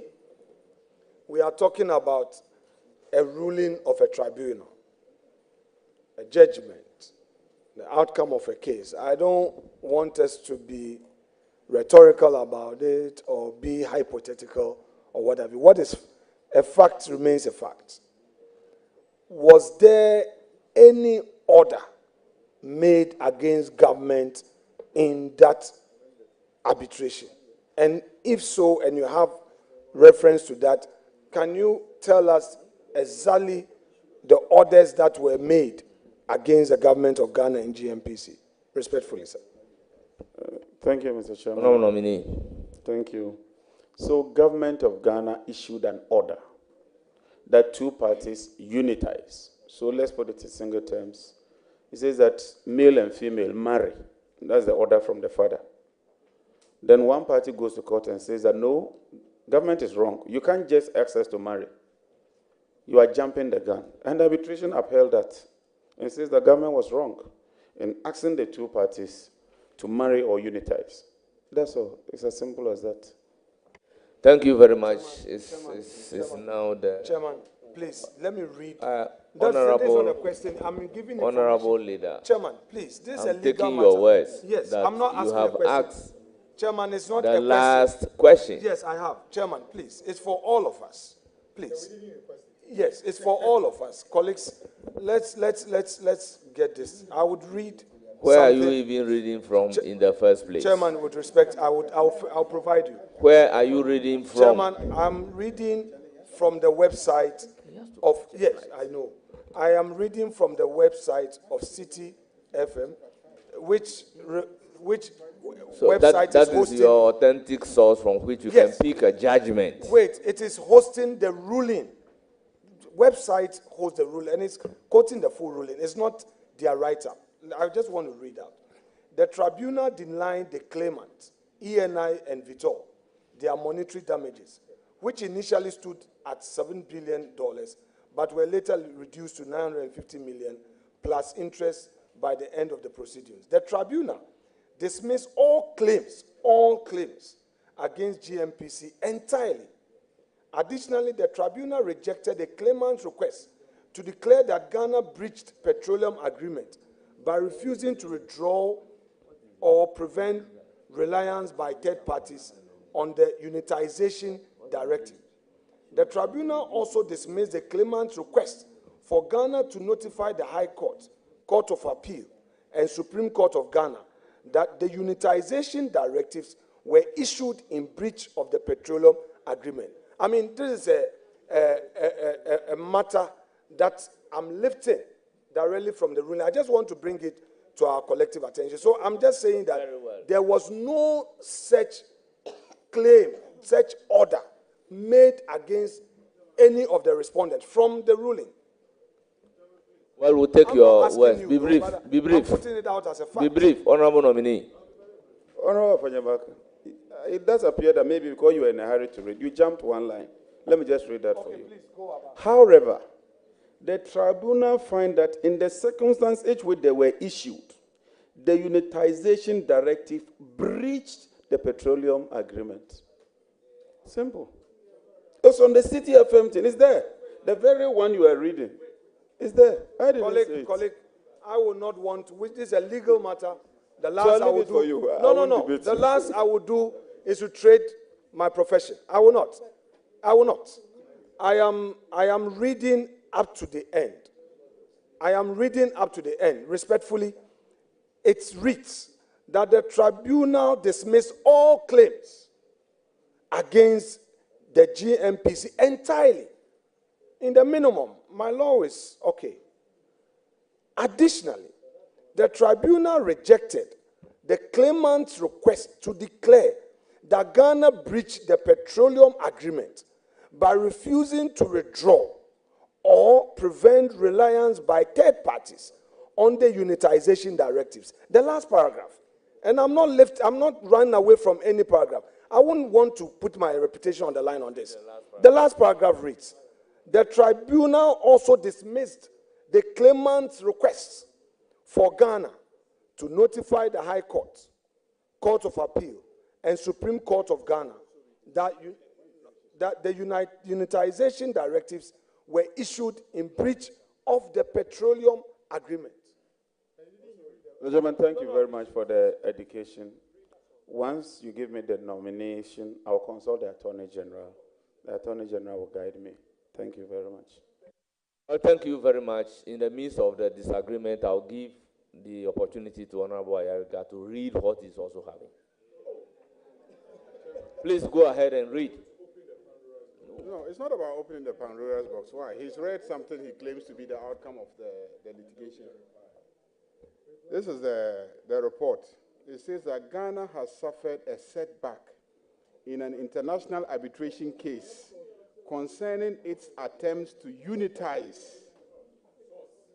we are talking about a ruling of a tribunal, a judgment, the outcome of a case. I don't want us to be rhetorical about it or be hypothetical or whatever. What is a fact remains a fact. Was there any order made against government in that arbitration? And if so, and you have reference to that, can you tell us exactly the orders that were made against the government of Ghana in GMPC? Respectfully, sir. Thank you, Mr. Chairman. Honorable nominee. Thank you. So, government of Ghana issued an order that two parties unitize. So let's put it in single terms. It says that male and female marry. That's the order from the father. Then one party goes to court and says that no, government is wrong. You can't just ask us to marry. You are jumping the gun. And arbitration upheld that and says the government was wrong in asking the two parties to marry or unitize. That's all. It's as simple as that. Thank you very much. It's now the... Chairman, please, let me read. Honorable, question. I'm giving Honorable Leader. Chairman, please, this is a legal taking matter. your words. Yes, that I'm not asking you have a question. asked Chairman, it's not the a question. last question. Yes, I have. Chairman, please, it's for all of us. Please. Yes, it's for all of us. Colleagues, let's get this. I would read. Where are you even reading from in the first place? Chairman, with respect, I'll provide you. Where are you reading from? Chairman, I'm reading from the website of, yes, I know. I am reading from the website of City FM, which so website that is hosting. is your authentic source from which you can pick a judgment. Wait, it is hosting the ruling. Website hosts the ruling, and it's quoting the full ruling. It's not their write-up. I just want to read out. The tribunal denied the claimant, ENI and Vitor, their monetary damages, which initially stood at $7 billion, but were later reduced to $950 million plus interest by the end of the proceedings. The tribunal dismissed all claims against GMPC entirely. Additionally, the tribunal rejected the claimant's request to declare that Ghana breached petroleum agreement by refusing to withdraw or prevent reliance by third parties on the unitization directive. The tribunal also dismissed the claimant's request for Ghana to notify the High Court, Court of Appeal, and Supreme Court of Ghana that the unitization directives were issued in breach of the petroleum agreement. I mean, this is a matter that I'm lifting directly from the ruling. I just want to bring it to our collective attention. So I'm just saying that there was no such claim, such order made against any of the respondents from the ruling. Well, we'll take your words. Be brief. Be brief. I'm putting it out as a fact. Be brief, Honorable Nominee. Honorable Fanyabaka, it does appear that maybe because you were in a hurry to read, you jumped one line. Let me just read that for you. Please, go about. However, the tribunal find that in the circumstance in which they were issued, the unitization directive breached the petroleum agreement. Simple. It's on the City FM thing. It's there. The very one you are reading. It's there. I didn't say it. Colleague, I will not want to, which is a legal matter. The last So I will do. for you. No. The last I will do is to trade my profession. I will not. I will not. I am reading up to the end. I am reading up to the end. Respectfully, it reads that the tribunal dismissed all claims against the GMPC entirely. In the minimum, my law is okay. Additionally, the tribunal rejected the claimant's request to declare that Ghana breached the petroleum agreement by refusing to withdraw or prevent reliance by third parties on the unitization directives. The last paragraph. And I'm not running away from any paragraph. I wouldn't want to put my reputation on the line on this. The last paragraph reads, the tribunal also dismissed the claimant's request for Ghana to notify the High Court, Court of Appeal, and Supreme Court of Ghana that the unitization directives were issued in breach of the petroleum agreement. Gentlemen, thank you very much for the education. Once you give me the nomination, I'll consult the Attorney General. The Attorney General will guide me. Thank you very much. Well, thank you very much. In the midst of the disagreement, I'll give the opportunity to Honorable Ayariga to read what he's also having. Please go ahead and read. No, it's not about opening the Pandora's box. Why? He's read something he claims to be the outcome of the litigation. This is the report. It says that Ghana has suffered a setback in an international arbitration case concerning its attempts to unitize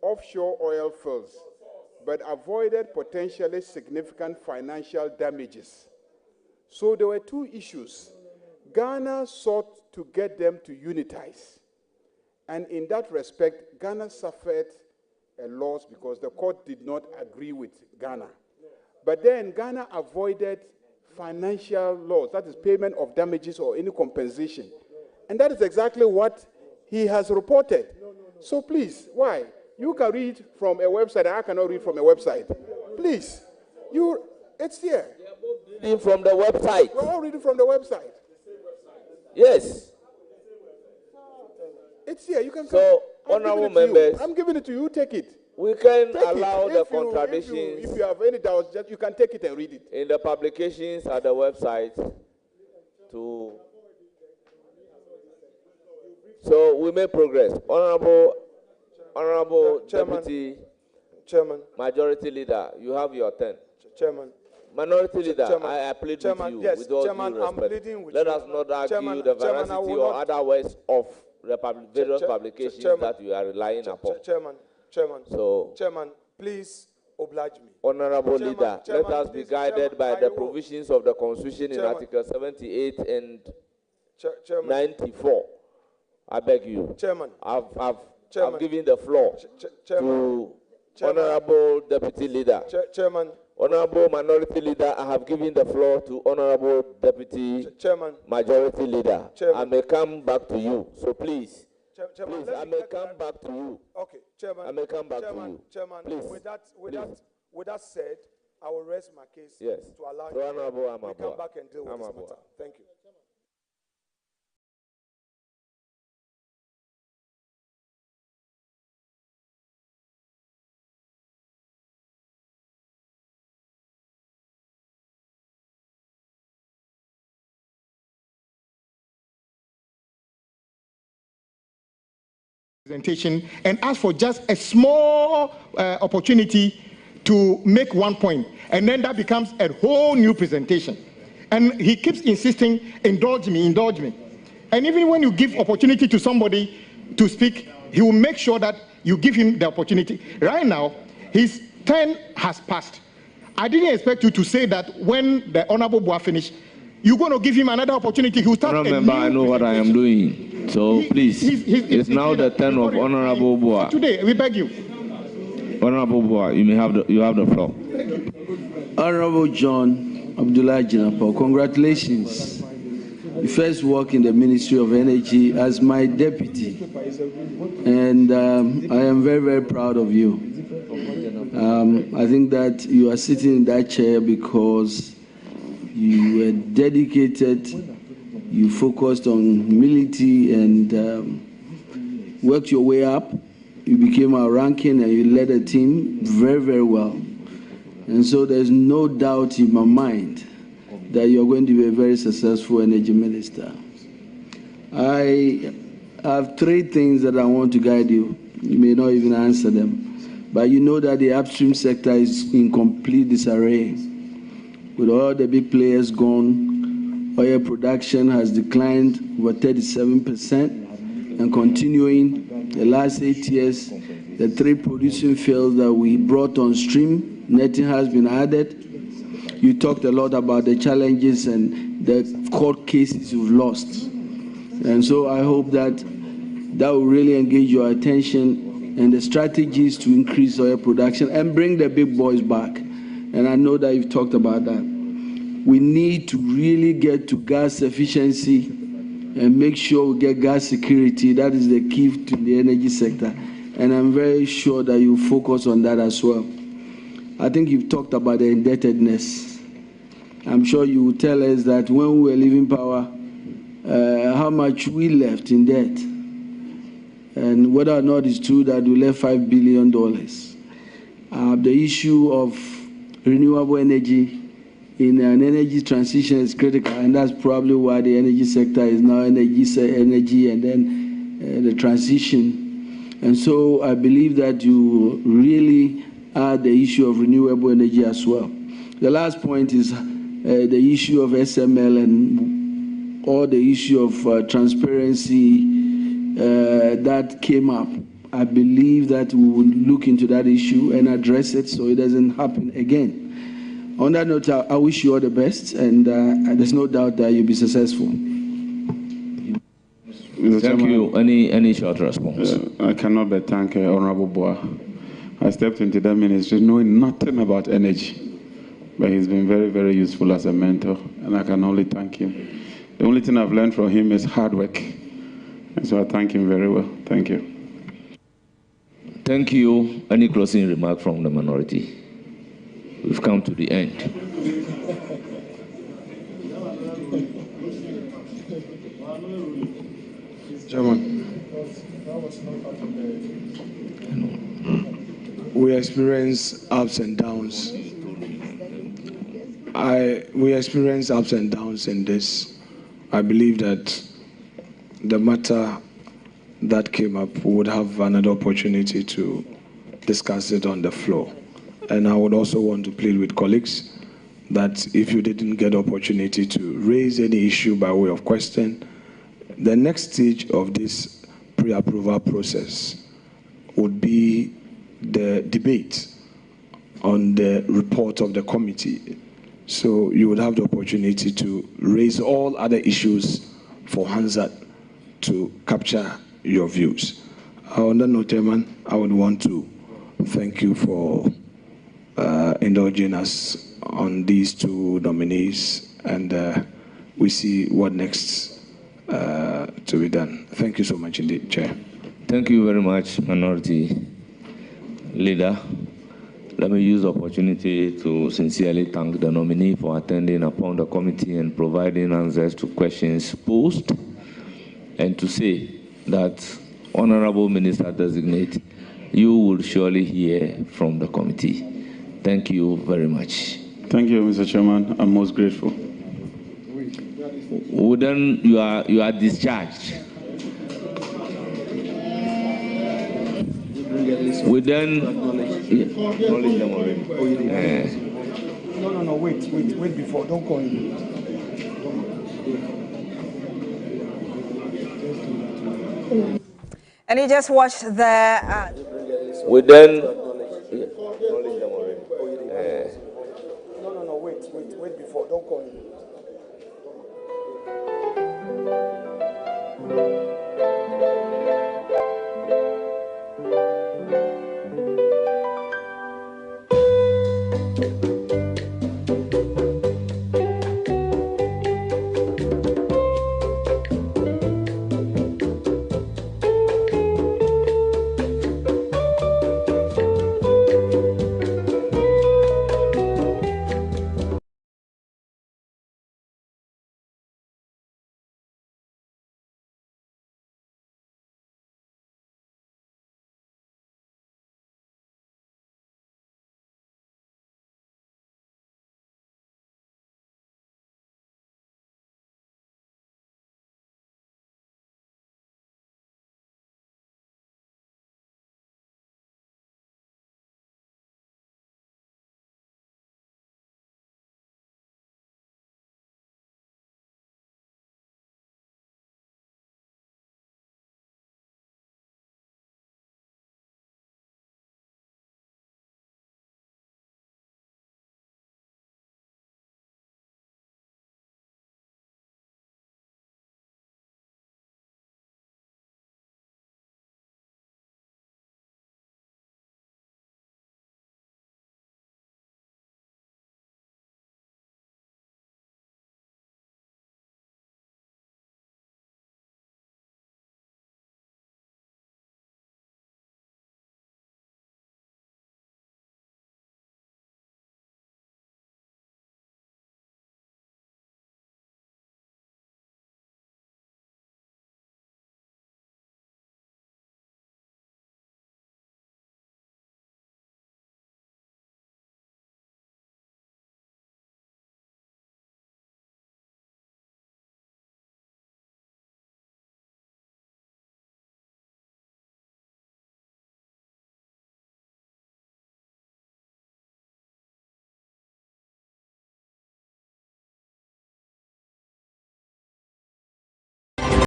offshore oil fields, but avoided potentially significant financial damages. So there were two issues. Ghana sought to get them to unitize. And in that respect, Ghana suffered a loss because the court did not agree with Ghana. But then Ghana avoided financial loss, that is payment of damages or any compensation. And that is exactly what he has reported. So please, why? You can read from a website, I cannot read from a website. Please, it's here. Reading from the website. We're all reading from the website. Yes. It's here. You can So, honorable members, I'm giving it to you. Take it. we can Take allow it. the If contradictions you have any doubts, just you can take it and read it. in the publications at the website to. So we make progress. Honorable Deputy Chairman, Majority Leader, you have your turn. Chairman. Minority Leader, Chairman, I plead Chairman, with you yes, with all Chairman, due I'm respect. pleading with Let you. us not argue Chairman, the Chairman, I veracity will or not- other words of the various publications Chairman, that you are relying upon. Chairman, So, Chairman, please oblige me. Honorable Chairman, Leader, Chairman, let us be please, guided Chairman, by I the will. provisions of the Constitution in Chairman. Article 78 and Chairman. 94. I beg you. Chairman. I've given the floor to Chairman. Honorable Deputy Leader. Chairman. Honorable Minority Leader, I have given the floor to Honorable Deputy Chairman. Majority Leader. Chairman. I may come back to you. So please, Chairman, please, let I me may get come that. back to you. Okay, Chairman. I may come back Chairman, to you. Chairman, Please. with that said, I will rest my case Yes. to allow So, Honorable we Amabua. come back and deal with this Amabua. matter. Thank you. Presentation and ask for just a small opportunity to make one point, and then that becomes a whole new presentation. And he keeps insisting, indulge me, indulge me. And even when you give opportunity to somebody to speak, he will make sure that you give him the opportunity. Right now, his turn has passed. I didn't expect you to say that when the Honorable Boa finished, you're going to give him another opportunity. He'll start. Remember, I know what I am doing. So please, it's now the turn of Honorable Boa. Today, we beg you. Honorable Boa, you have the floor. Honorable John Abdullah Jinapo, congratulations. You first work in the Ministry of Energy as my deputy, and I am very, very proud of you. I think that you are sitting in that chair because you were dedicated, you focused on humility and worked your way up. You became our ranking and you led a team very, very well. And so there's no doubt in my mind that you're going to be a very successful energy minister. I have 3 things that I want to guide you. You may not even answer them. But you know that the upstream sector is in complete disarray. With all the big players gone, oil production has declined over 37% and continuing the last 8 years, the 3 producing fields that we brought on stream, netting has been added. You talked a lot about the challenges and the court cases you've lost. And so I hope that will really engage your attention and the strategies to increase oil production and bring the big boys back. And I know that you've talked about that. We need to really get to gas efficiency and make sure we get gas security. That is the key to the energy sector. And I'm very sure that you focus on that as well. I think you've talked about the indebtedness. I'm sure you will tell us that when we were leaving power, how much we left in debt. And whether or not it's true that we left $5 billion. The issue of renewable energy in an energy transition is critical, and that's probably why the energy sector is now energy and then the transition. And so I believe that you really add the issue of renewable energy as well. The last point is the issue of SML and all the issue of transparency that came up. I believe that we will look into that issue and address it so it doesn't happen again. On that note, I wish you all the best, and there's no doubt that you'll be successful. Thank you. Any short response? I cannot but thank Honorable Boa. I stepped into that ministry knowing nothing about energy, but he's been very, very useful as a mentor, and I can only thank him. The only thing I've learned from him is hard work, and so I thank him very well. Thank you. Thank you. Any closing remark from the minority? We've come to the end. Chairman, we experience ups and downs. We experience ups and downs in this. I believe that the matter that came up, we would have another opportunity to discuss it on the floor. And I would also want to plead with colleagues that if you didn't get opportunity to raise any issue by way of question, the next stage of this pre-approval process would be the debate on the report of the committee. So you would have the opportunity to raise all other issues for Hansard to capture your views. On that note, Chairman, I would want to thank you for indulging us on these 2 nominees, and we see what next to be done. Thank you so much indeed, Chair. Thank you very much, Minority Leader. Let me use the opportunity to sincerely thank the nominee for attending upon the committee and providing answers to questions posed, and to say that, Honorable Minister Designate, you will surely hear from the committee. Thank you very much. Thank you, Mr. Chairman. I'm most grateful. Well, then you are discharged. We then acknowledge them already. No, wait before, don't call him. And you just watched the... We then